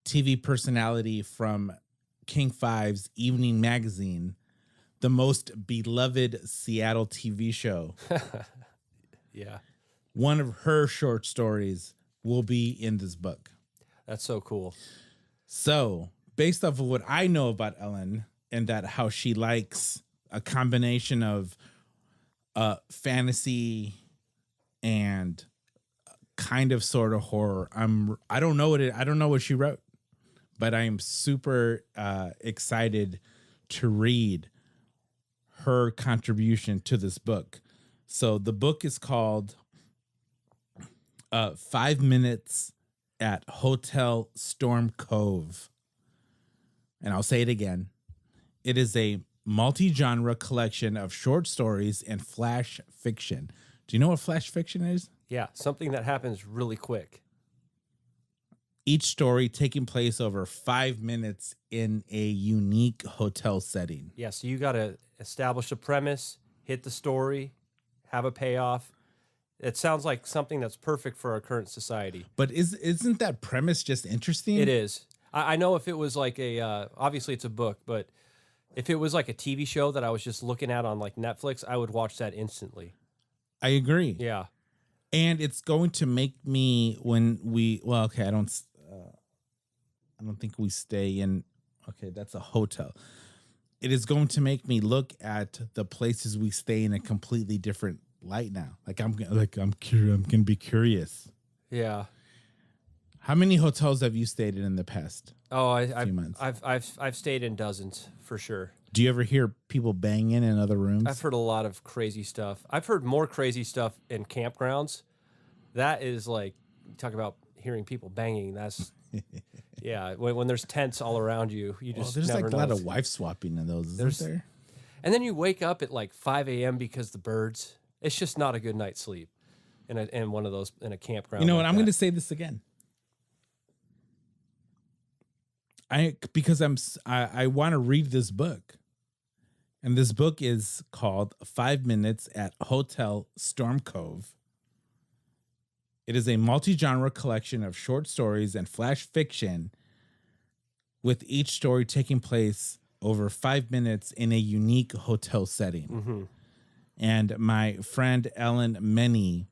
TV personality from King 5's Evening Magazine, the most beloved Seattle TV show, Yeah. one of her short stories will be in this book. That's so cool. So, based off of what I know about Ellen and that how she likes a combination of fantasy and kind of sort of horror, I don't know what she wrote, but I am super excited to read her contribution to this book. So the book is called 5 Minutes at Hotel Stormcove. And I'll say it again. It is a multi-genre collection of short stories and flash fiction. Do you know what flash fiction is? Yeah. Something that happens really quick. Each story taking place over 5 minutes in a unique hotel setting. Yeah. So you got to establish a premise, hit the story, have a payoff. It sounds like something that's perfect for our current society. But isn't that premise just interesting? It is. I know if it was like obviously it's a book, but if it was like a TV show that I was just looking at on like Netflix, I would watch that instantly. I agree. Yeah. And it's going to make me I don't think we stay in. Okay, that's a hotel. It is going to make me look at the places we stay in a completely different light now. I'm curious. I'm going to be curious. Yeah. How many hotels have you stayed in the past? Oh, months? I've stayed in dozens for sure. Do you ever hear people banging in other rooms? I've heard a lot of crazy stuff. I've heard more crazy stuff in campgrounds. That is like, talk about hearing people banging. That's yeah. When there's tents all around you, you just there's never like a know. lot of wife swapping in those, isn't there? And then you wake up at like 5 a.m. because the birds. It's just not a good night's sleep in one of those in a campground. You know like what? I'm that. going to say this again. I want to read this book. And this book is called 5 Minutes at Hotel Stormcove. It is a multi-genre collection of short stories and flash fiction, with each story taking place over 5 minutes in a unique hotel setting. Mm-hmm. And my friend Ellen Meny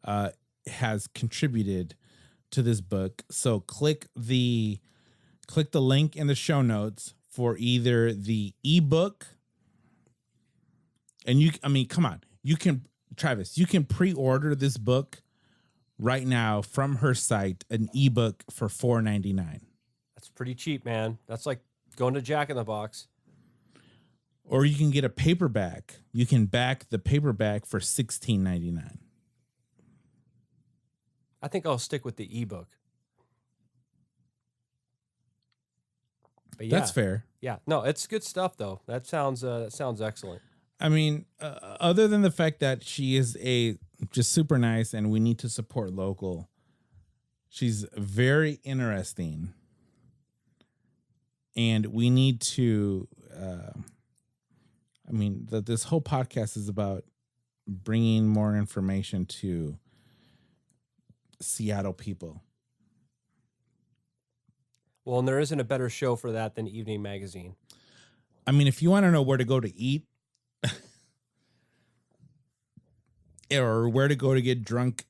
has contributed to this book. So click the link in the show notes for either the ebook, and come on, Travis, you can pre-order this book right now from her site, an ebook for $4.99. That's pretty cheap, man. That's like going to Jack in the Box. Or you can get a paperback. You can back the paperback for $16.99. I think I'll stick with the ebook. But yeah, That's fair. yeah. No, it's good stuff though. That sounds excellent. I mean, other than the fact that she is just super nice and we need to support local, she's very interesting. And we need to, this whole podcast is about bringing more information to Seattle people. Well, and there isn't a better show for that than Evening Magazine. I mean, if you want to know where to go to eat or where to go to get drunk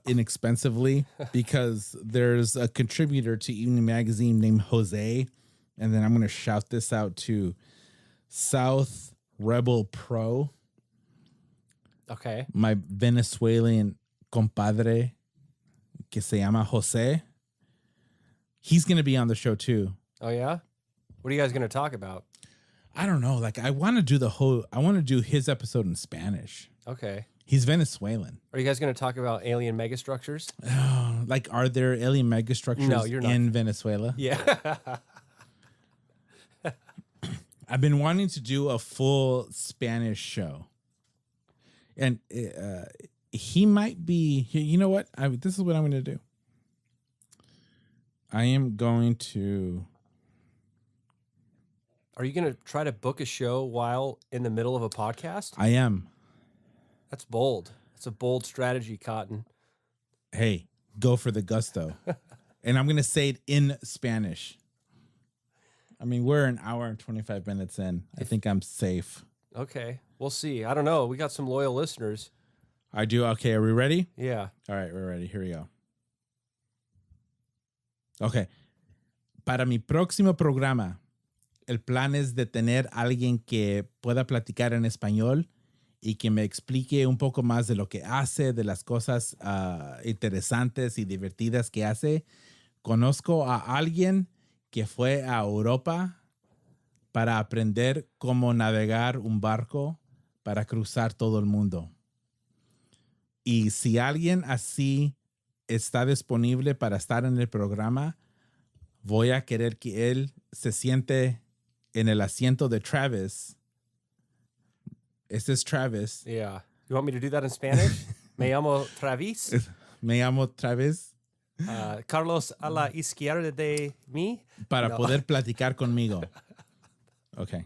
inexpensively, because there's a contributor to Evening Magazine named Jose. And then I'm going to shout this out to South Rebel Pro. Okay. My Venezuelan compadre, que se llama Jose. He's going to be on the show too. Oh, yeah? What are you guys going to talk about? I don't know. Like, I want to do his episode in Spanish. Okay. He's Venezuelan. Are you guys going to talk about alien megastructures? Like, are there alien megastructures in Venezuela? Yeah. I've been wanting to do a full Spanish show. And he might be, you know what? This is what I'm going to do. I am going to. Are you going to try to book a show while in the middle of a podcast? I am. That's bold. That's a bold strategy, Cotton. Hey, go for the gusto. And I'm going to say it in Spanish. I mean, we're an hour and 25 minutes in. I think I'm safe. Okay. We'll see. I don't know. We got some loyal listeners. I do. Okay. Are we ready? Yeah. All right. We're ready. Here we go. Okay. Para mi próximo programa, el plan es de tener alguien que pueda platicar en español y que me explique un poco más de lo que hace, de las cosas interesantes y divertidas que hace. Conozco a alguien que fue a Europa para aprender cómo navegar un barco para cruzar todo el mundo. Y si alguien así está disponible para estar en el programa, voy a querer que él se siente en el asiento de Travis. Este es Travis. Yeah. You want me to do that in Spanish? Me llamo Travis. Me llamo Travis. Carlos a la izquierda de mí. Para poder platicar conmigo. Okay.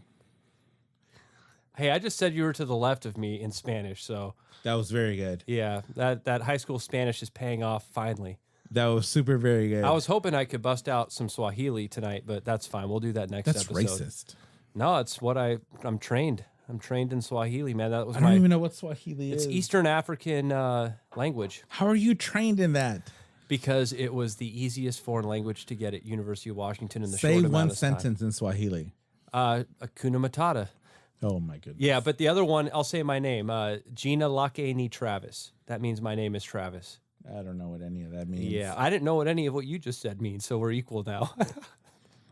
Hey, I just said you were to the left of me in Spanish, so. That was very good. Yeah, that high school Spanish is paying off finally. That was super very good. I was hoping I could bust out some Swahili tonight, but that's fine. We'll do that next episode. That's racist. No, it's what I'm trained. I'm trained in Swahili, man. That was I don't even know what Swahili is. It's Eastern African language. How are you trained in that? Because it was the easiest foreign language to get at University of Washington in the Say short amount one of time. sentence in Swahili. Hakuna Matata. Oh my goodness. Yeah, but the other one, I'll say my name. Gina Lake ni Travis. That means my name is Travis. I don't know what any of that means. Yeah, I didn't know what any of what you just said means, so we're equal now.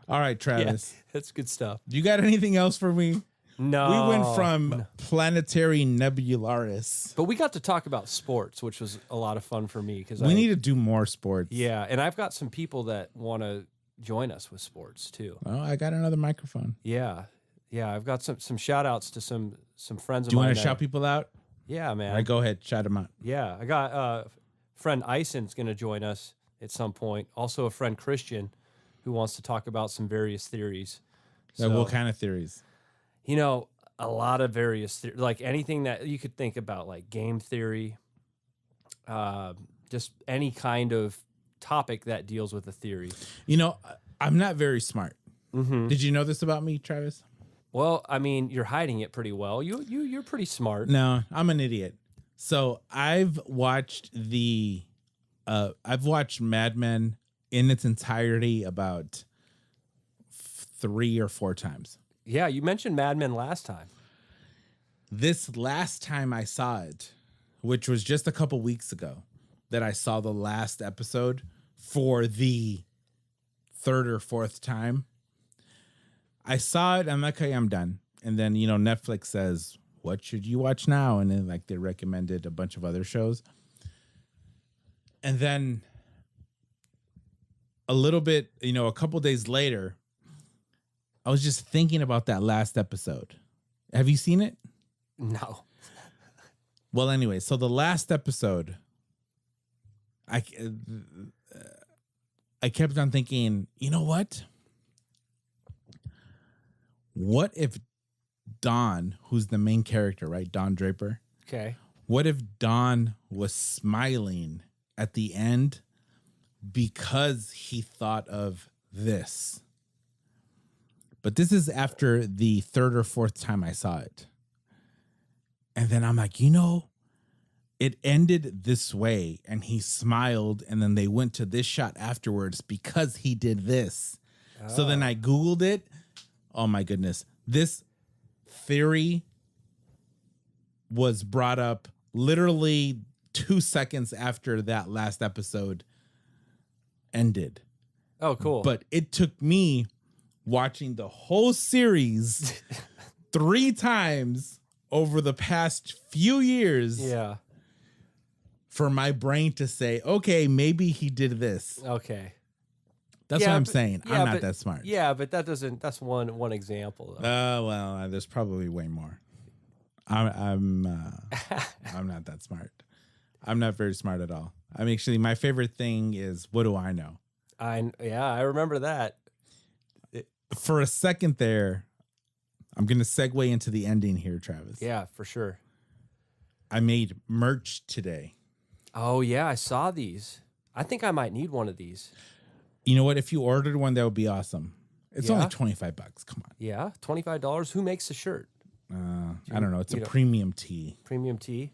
All right, Travis. Yeah, that's good stuff. You got anything else for me? No. We went from planetary nebularis. But we got to talk about sports, which was a lot of fun for me. We need to do more sports. Yeah, and I've got some people that want to join us with sports, too. Oh, I got another microphone. Yeah. Yeah, I've got some shout outs to some friends of mine. Do you want to shout people out? Yeah, man. All right, go ahead. Shout them out. Yeah, I got friend Ison's going to join us at some point. Also a friend Christian who wants to talk about some various theories. So, what kind of theories? You know, a lot of various like anything that you could think about, like game theory, just any kind of topic that deals with a theory. You know, I'm not very smart. Mm-hmm. Did you know this about me, Travis? Well, I mean, you're hiding it pretty well. You're pretty smart. No, I'm an idiot. So I've watched Mad Men in its entirety about 3 or 4 times. Yeah, you mentioned Mad Men last time. This last time I saw it, which was just a couple weeks ago, that I saw the last episode for the 3rd or 4th time. I saw it. I'm like, okay, I'm done. And then, Netflix says, what should you watch now? And then they recommended a bunch of other shows. And then a little bit, a couple days later, I was just thinking about that last episode. Have you seen it? No. Well, anyway, so the last episode, I kept on thinking, you know what? What if Don, who's the main character, right? Don Draper. Okay. What if Don was smiling at the end because he thought of this? But this is after the third or fourth time I saw it. And then I'm like, it ended this way and he smiled and then they went to this shot afterwards because he did this. Oh. So then I Googled it. Oh my goodness. This theory was brought up literally 2 seconds after that last episode ended. Oh, cool. But it took me watching the whole series 3 times over the past few years. Yeah. For my brain to say, okay, maybe he did this. Okay. That's what I'm saying. I'm not that smart. Yeah, but that's one example. Well, there's probably way more. I'm not that smart. I'm not very smart at all. I'm actually, my favorite thing is, what do I know? I remember that. For a second there, I'm going to segue into the ending here, Travis. Yeah, for sure. I made merch today. Oh, yeah, I saw these. I think I might need one of these. You know what? If you ordered one, that would be awesome. It's only $25. Come on. Yeah, $25. Who makes the shirt? I don't know. It's a premium tee. Premium tee?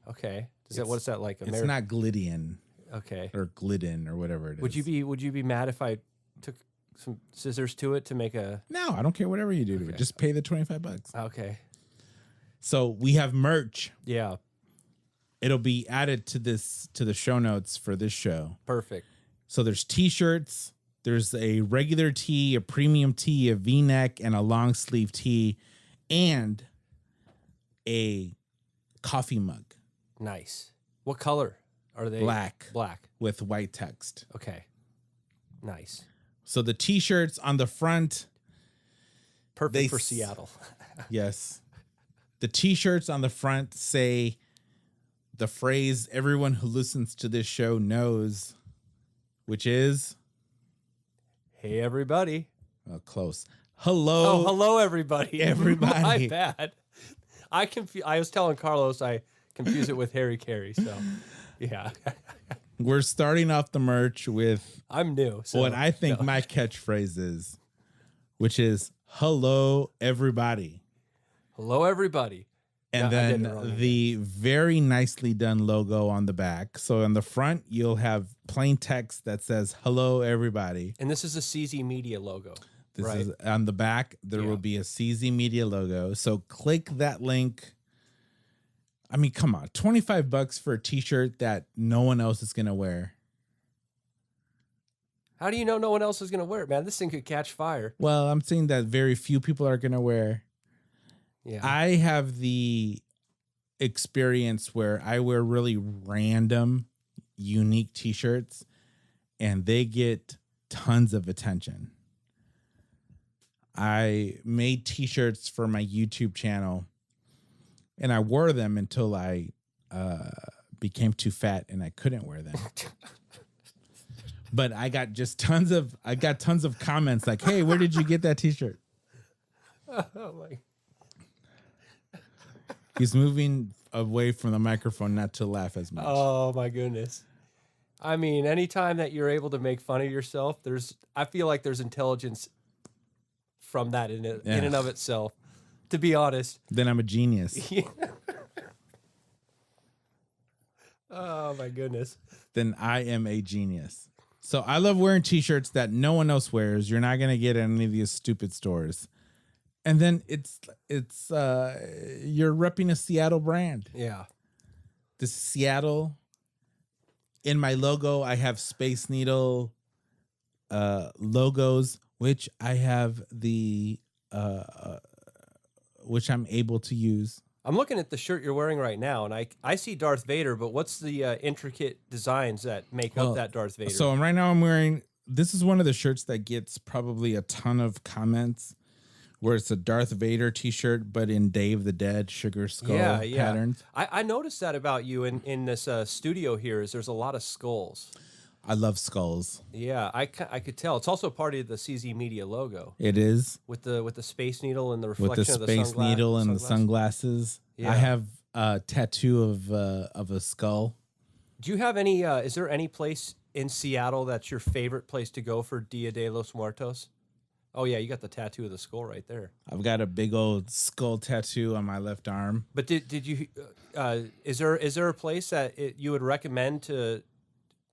Okay. What's that like? It's not Glydian. Okay. Or Glidden or whatever it is. Would you be mad if I took some scissors to it to make a... No, I don't care whatever you do to it. Just pay the $25. Okay. So we have merch. Yeah. It'll be added to the show notes for this show. Perfect. So there's t-shirts, there's a regular tee, a premium tee, a V-neck, and a long sleeve tee, and a coffee mug. Nice. What color are they? Black. Black. With white text. Okay. Nice. So the t-shirts on the front. Perfect for Seattle. Yes. The t-shirts on the front say the phrase everyone who listens to this show knows, which is, hey, everybody. Oh, close. Hello. Oh, hello, everybody. Everybody. My bad. I was telling Carlos I confuse it with Harry Carey. So, yeah. We're starting off the merch with I'm new. So, what I think my catchphrase is, which is hello, everybody. Hello, everybody. And then the very nicely done logo on the back. So on the front, you'll have plain text that says hello, everybody. And this is a CZ Media logo. This is on the back. There will be a CZ Media logo. So click that link. I mean, come on, $25 for a t-shirt that no one else is going to wear. How do you know no one else is going to wear it, man? This thing could catch fire. Well, I'm saying that very few people are going to wear. Yeah. I have the experience where I wear really random, unique t-shirts and they get tons of attention. I made t-shirts for my YouTube channel and I wore them until I became too fat and I couldn't wear them. But I got tons of comments like, "Hey, where did you get that t-shirt?" Oh my. He's moving away from the microphone not to laugh as much. Oh my goodness. I mean, anytime that you're able to make fun of yourself, I feel like there's intelligence from that in and of itself, to be honest. Then I'm a genius. Oh my goodness. Then I am a genius. So I love wearing t-shirts that no one else wears. You're not going to get at any of these stupid stores. And then it's you're repping a Seattle brand. Yeah. This is Seattle. In my logo, I have Space Needle logos, which I have which I'm able to use. I'm looking at the shirt you're wearing right now, and I see Darth Vader, but what's the intricate designs that make up that Darth Vader? So right now I'm wearing, this is one of the shirts that gets probably a ton of comments. where it's a Darth Vader T-shirt, but in Day of the Dead sugar skull patterns. I noticed that about you in this studio here. Is there's a lot of skulls. I love skulls. Yeah, I could tell. It's also part of the CZ Media logo. It is with the Space Needle and the with reflection the Space Needle and the sunglasses. Yeah. I have a tattoo of a skull. Do you have any? Is there any place in Seattle that's your favorite place to go for Dia de los Muertos? Oh yeah, you got the tattoo of the skull right there. I've got a big old skull tattoo on my left arm. But did you? Is there a place that you would recommend to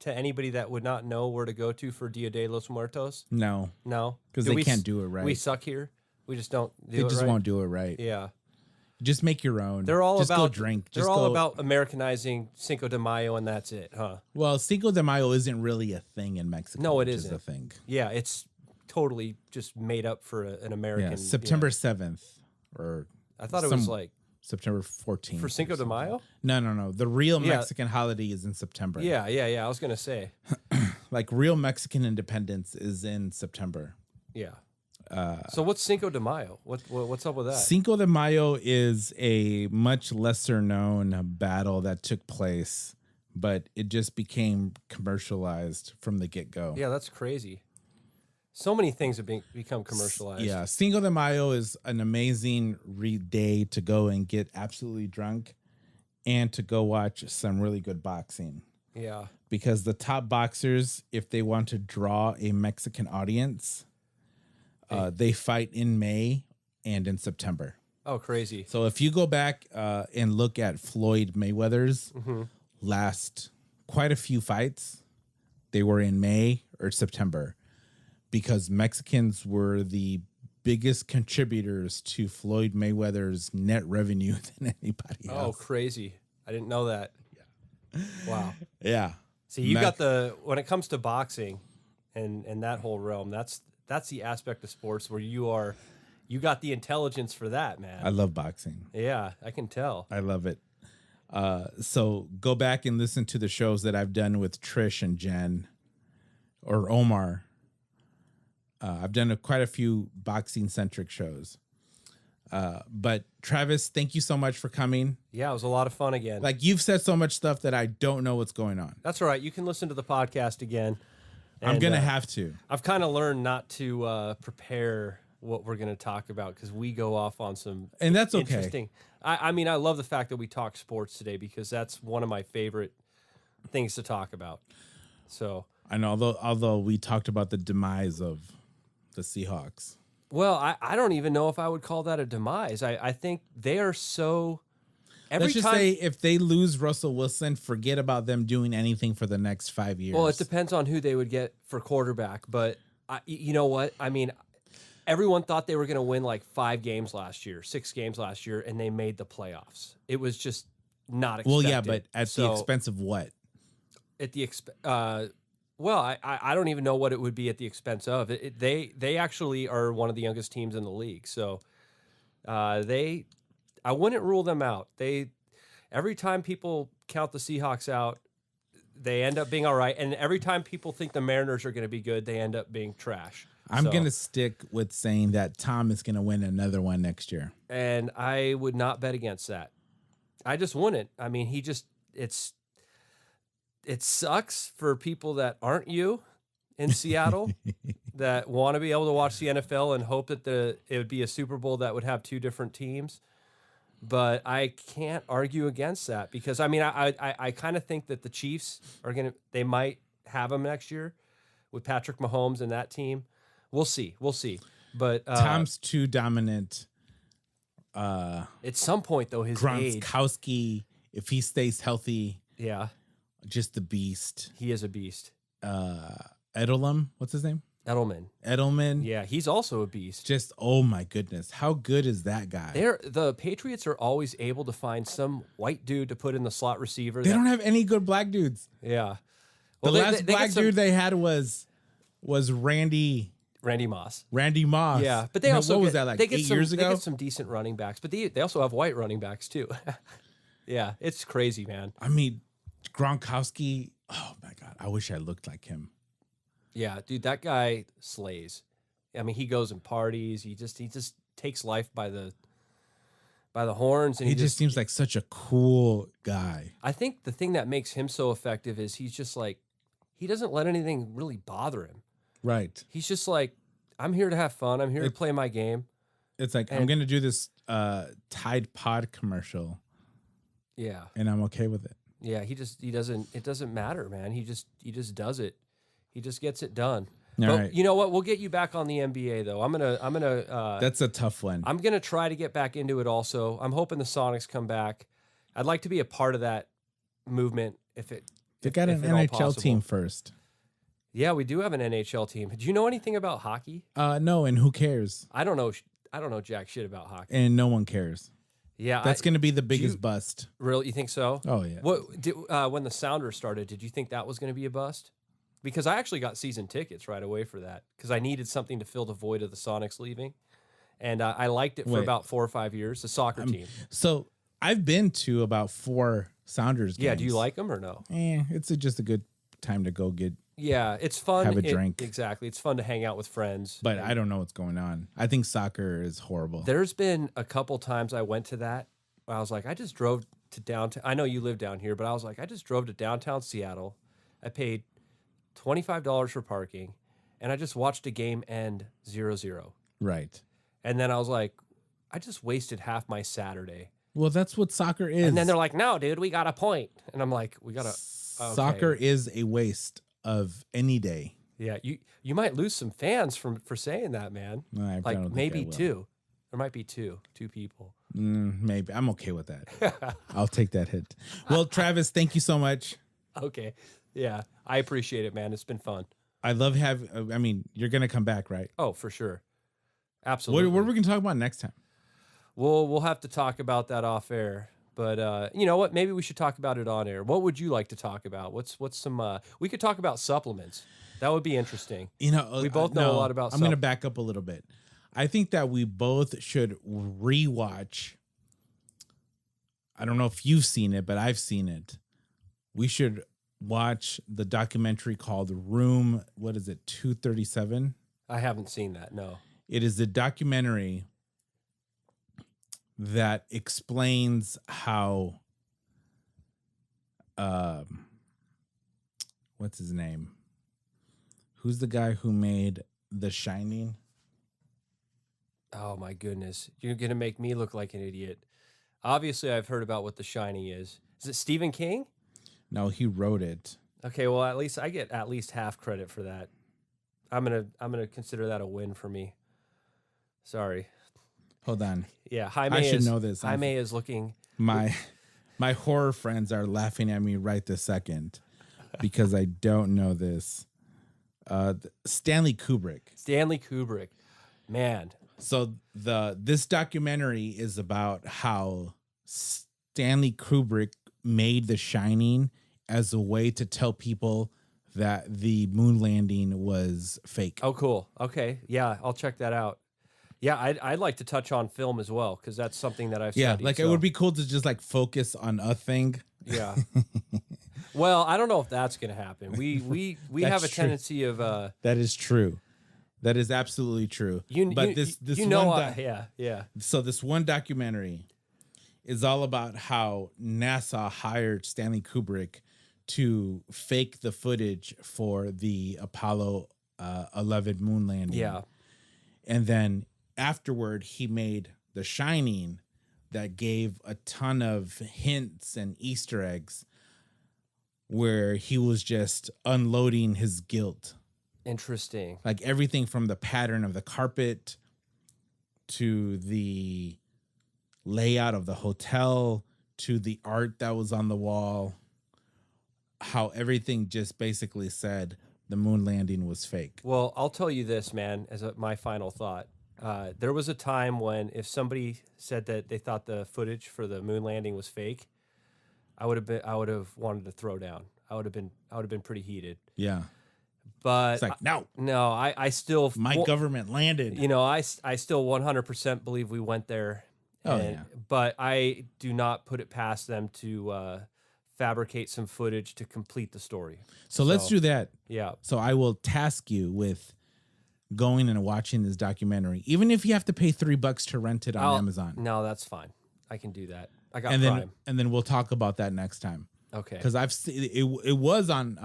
anybody that would not know where to go to for Dia de los Muertos? No, because Do they can't do it right. We suck here. We just don't. They just won't do it right. Yeah. Just make your own. They're all just about go drink. They're all about Americanizing Cinco de Mayo, and that's it, huh? Well, Cinco de Mayo isn't really a thing in Mexico. No, it which isn't. is a thing. Yeah, it's totally just made up for an American. Yeah, September 7th, or I thought it was like September 14th for Cinco de Mayo. No. The real Mexican holiday is in September. Yeah. I was gonna say, like real Mexican independence is in September. Yeah. So what's Cinco de Mayo? What's up with that? Cinco de Mayo is a much lesser known battle that took place, but it just became commercialized from the get-go. Yeah, that's crazy. So many things have become commercialized. Yeah, Cinco de Mayo is an amazing day to go and get absolutely drunk and to go watch some really good boxing. Yeah. Because the top boxers, if they want to draw a Mexican audience, they fight in May and in September. Oh, crazy. So if you go back and look at Floyd Mayweather's last quite a few fights, they were in May or September because Mexicans were the biggest contributors to Floyd Mayweather's net revenue than anybody else. Oh, crazy. I didn't know that. Yeah. Wow. Yeah. See, you got when it comes to boxing and that whole realm, that's the aspect of sports where you got the intelligence for that, man. I love boxing. Yeah, I can tell. I love it. So go back and listen to the shows that I've done with Trish and Jen or Omar. I've done quite a few boxing centric shows. But Travis, thank you so much for coming. Yeah, it was a lot of fun again. Like you've said so much stuff that I don't know what's going on. That's all right. You can listen to the podcast again. I'm going to have to. I've kind of learned not to prepare what we're going to talk about because we go off on some and that's interesting. Okay. I mean, I love the fact that we talk sports today because that's one of my favorite things to talk about. So I know, although we talked about the demise of the Seahawks. Well, I don't even know if I would call that a demise. I think they are so. Let's just say if they lose Russell Wilson, forget about them doing anything for the next 5 years. Well, it depends on who they would get for quarterback. But you know what? I mean, everyone thought they were going to win like 5 games last year, 6 games last year, and they made the playoffs. It was just not expected. Well, yeah, but at the expense of what? At the well, I don't even know what it would be at the expense of. They actually are one of the youngest teams in the league. So I wouldn't rule them out. Every time people count the Seahawks out, they end up being all right. And every time people think the Mariners are going to be good, they end up being trash. I'm going to stick with saying that Tom is going to win another one next year. And I would not bet against that. I just wouldn't. I mean, it sucks for people that aren't you in Seattle that want to be able to watch the NFL and hope that it would be a Super Bowl that would have 2 different teams. But I can't argue against that because I mean I kind of think that the Chiefs they might have them next year with Patrick Mahomes and that team. We'll see. But Tom's too dominant. At some point though, his age, Gronkowski, if he stays healthy, yeah, just the beast. He is a beast. Edelman, what's his name? Edelman. Yeah, he's also a beast. Just, oh my goodness. How good is that guy? The Patriots are always able to find some white dude to put in the slot receiver. They don't have any good black dudes. Yeah. Well, the last black dude they had was Randy Moss. Randy Moss. Yeah, but they also what was that, like 8 years ago? They get some decent running backs, but they also have white running backs too. Yeah, it's crazy, man. I mean, Gronkowski, oh my God, I wish I looked like him. Yeah, dude, that guy slays. I mean, he goes and parties. takes life by the horns, and he just seems like such a cool guy. I think the thing that makes him so effective is he's just like, he doesn't let anything really bother him. Right. He's just like, I'm here to have fun. I'm here to play my game. It's like, I'm going to do this Tide Pod commercial. Yeah. And I'm okay with it. Yeah. It doesn't matter, man. He just does it. He just gets it done. All but right. you know what? We'll get you back on the NBA though. I'm gonna. That's a tough one. I'm gonna try to get back into it. Also, I'm hoping the Sonics come back. I'd like to be a part of that movement. They got an NHL team first. Yeah, we do have an NHL team. Do you know anything about hockey? No, and who cares? I don't know jack shit about hockey. And no one cares. Yeah, that's going to be the biggest bust. Really, you think so? Oh yeah. When the Sounders started, did you think that was going to be a bust? Because I actually got season tickets right away for that because I needed something to fill the void of the Sonics leaving, and I liked it for about 4 or 5 years. The soccer team. So I've been to about 4 Sounders games. Yeah, do you like them or no? It's just a good time to go get. Yeah, it's fun. Have a drink. Exactly, it's fun to hang out with friends. But I don't know what's going on. I think soccer is horrible. There's been a couple times I went to that. I was like, I just drove to downtown. I know you live down here, but I was like, I just drove to downtown Seattle. I paid $25 for parking, and I just watched a game end 0-0. Right. And then I was like, I just wasted half my Saturday. Well, that's what soccer is. And then they're like, no, dude, we got a point. And I'm like, we got a... Okay. Soccer is a waste of any day. Yeah, you might lose some fans for saying that, man. Like maybe 2. There might be two people. Maybe. I'm okay with that. I'll take that hit. Well, Travis, thank you so much. Okay. Yeah, I appreciate it, man. It's been fun. I love I mean, you're going to come back, right? Oh, for sure. Absolutely. What are we going to talk about next time? We'll have to talk about that off air. But you know what? Maybe we should talk about it on air. What would you like to talk about? What's some? We could talk about supplements. That would be interesting. You know, we both know a lot about. I'm going to back up a little bit. I think that we both should rewatch. I don't know if you've seen it, but I've seen it. We should watch the documentary called Room. What is it? 237. I haven't seen that. No. It is a documentary that explains how what's his name? Who's the guy who made The Shining? Oh my goodness. You're going to make me look like an idiot. Obviously, I've heard about what The Shining is. Is it Stephen King? No, he wrote it. Okay, well, at least I get at least half credit for that. I'm going to consider that a win for me. Sorry. Hold on. Yeah, I should know this. Jaime is looking. My horror friends are laughing at me right this second because I don't know this. Stanley Kubrick. Stanley Kubrick, man. So this documentary is about how Stanley Kubrick made The Shining as a way to tell people that the moon landing was fake. Oh, cool. Okay, yeah, I'll check that out. Yeah, I'd like to touch on film as well because that's something that I've studied. Yeah, like it would be cool to just like focus on a thing. Yeah. Well, I don't know if that's going to happen. We have a tendency of that is true. That is absolutely true. This you know one yeah. So this one documentary is all about how NASA hired Stanley Kubrick to fake the footage for the Apollo 11 moon landing. Yeah. And then afterward, he made The Shining that gave a ton of hints and Easter eggs where he was just unloading his guilt. Interesting. Like everything from the pattern of the carpet to the layout of the hotel to the art that was on the wall, how everything just basically said the moon landing was fake. Well, I'll tell you this, man, as my final thought. There was a time when if somebody said that they thought the footage for the moon landing was fake, I would have wanted to throw down. I would have been pretty heated. Yeah. But it's like, no, I still government landed. You know, I still 100% believe we went there. But I do not put it past them to fabricate some footage to complete the story. So let's do that. Yeah. So I will task you with going and watching this documentary, even if you have to pay $3 to rent it on Amazon. No, that's fine. I can do that. I got and Prime. then we'll talk about that next time. Okay. Because I've seen it was on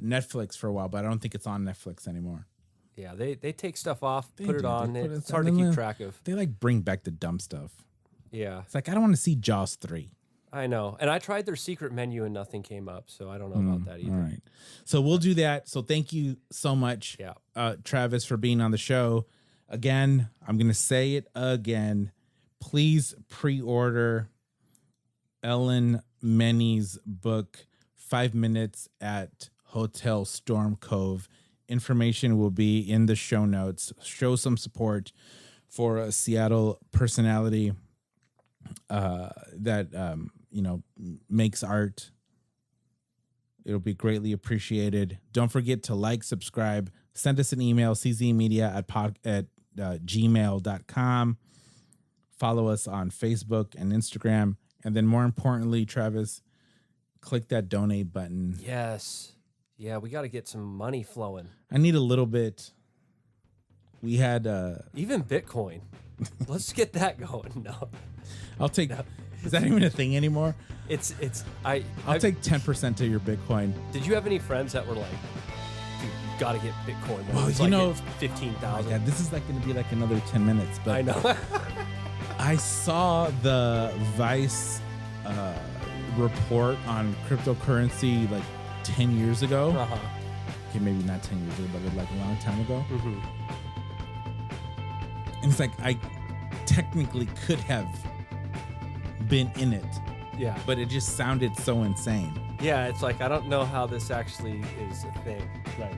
Netflix for a while, but I don't think it's on Netflix anymore. Yeah, they take stuff off, put it do. on. They put It's it- hard to and keep then track of. They like bring back the dumb stuff. Yeah, It's like I don't want to see Jaws 3. I know. And I tried their secret menu and nothing came up, so I don't know about that either. All right. So we'll do that. So thank you so much, Yeah. Travis, for being on the show. Again, I'm going to say it again. Please pre-order Ellen Meny's book, 5 Minutes at Hotel Stormcove. Information will be in the show notes. Show some support for a Seattle personality that makes art. It'll be greatly appreciated. Don't forget to like, subscribe, send us an email, czmedia@gmail.com. Follow us on Facebook and Instagram. And then more importantly, Travis, click that donate button. Yes. Yeah, we got to get some money flowing. I need a little bit. We had Even Bitcoin. Let's get that going. No. I'll take is that even a thing anymore? I'll take 10% of your Bitcoin. Did you have any friends that were like, dude, you got to get Bitcoin? Well, It's you like know, it's 15,000. Yeah, this is like going to be like another 10 minutes, but I know. I saw the Vice report on cryptocurrency like 10 years ago. Uh-huh. Okay, maybe not 10 years ago, but like a long time ago. Mm-hmm. And it's like I technically could have been in it, Yeah. but it just sounded so insane. Yeah, it's like, I don't know how this actually is a thing. Right.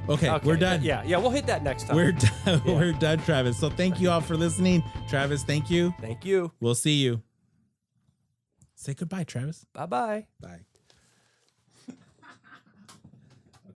Okay, we're done. Yeah, we'll hit that next time. We're done. Yeah. We're done, Travis. So thank you all for listening. Travis, thank you. Thank you. We'll see you. Say goodbye, Travis. Bye-bye. Bye.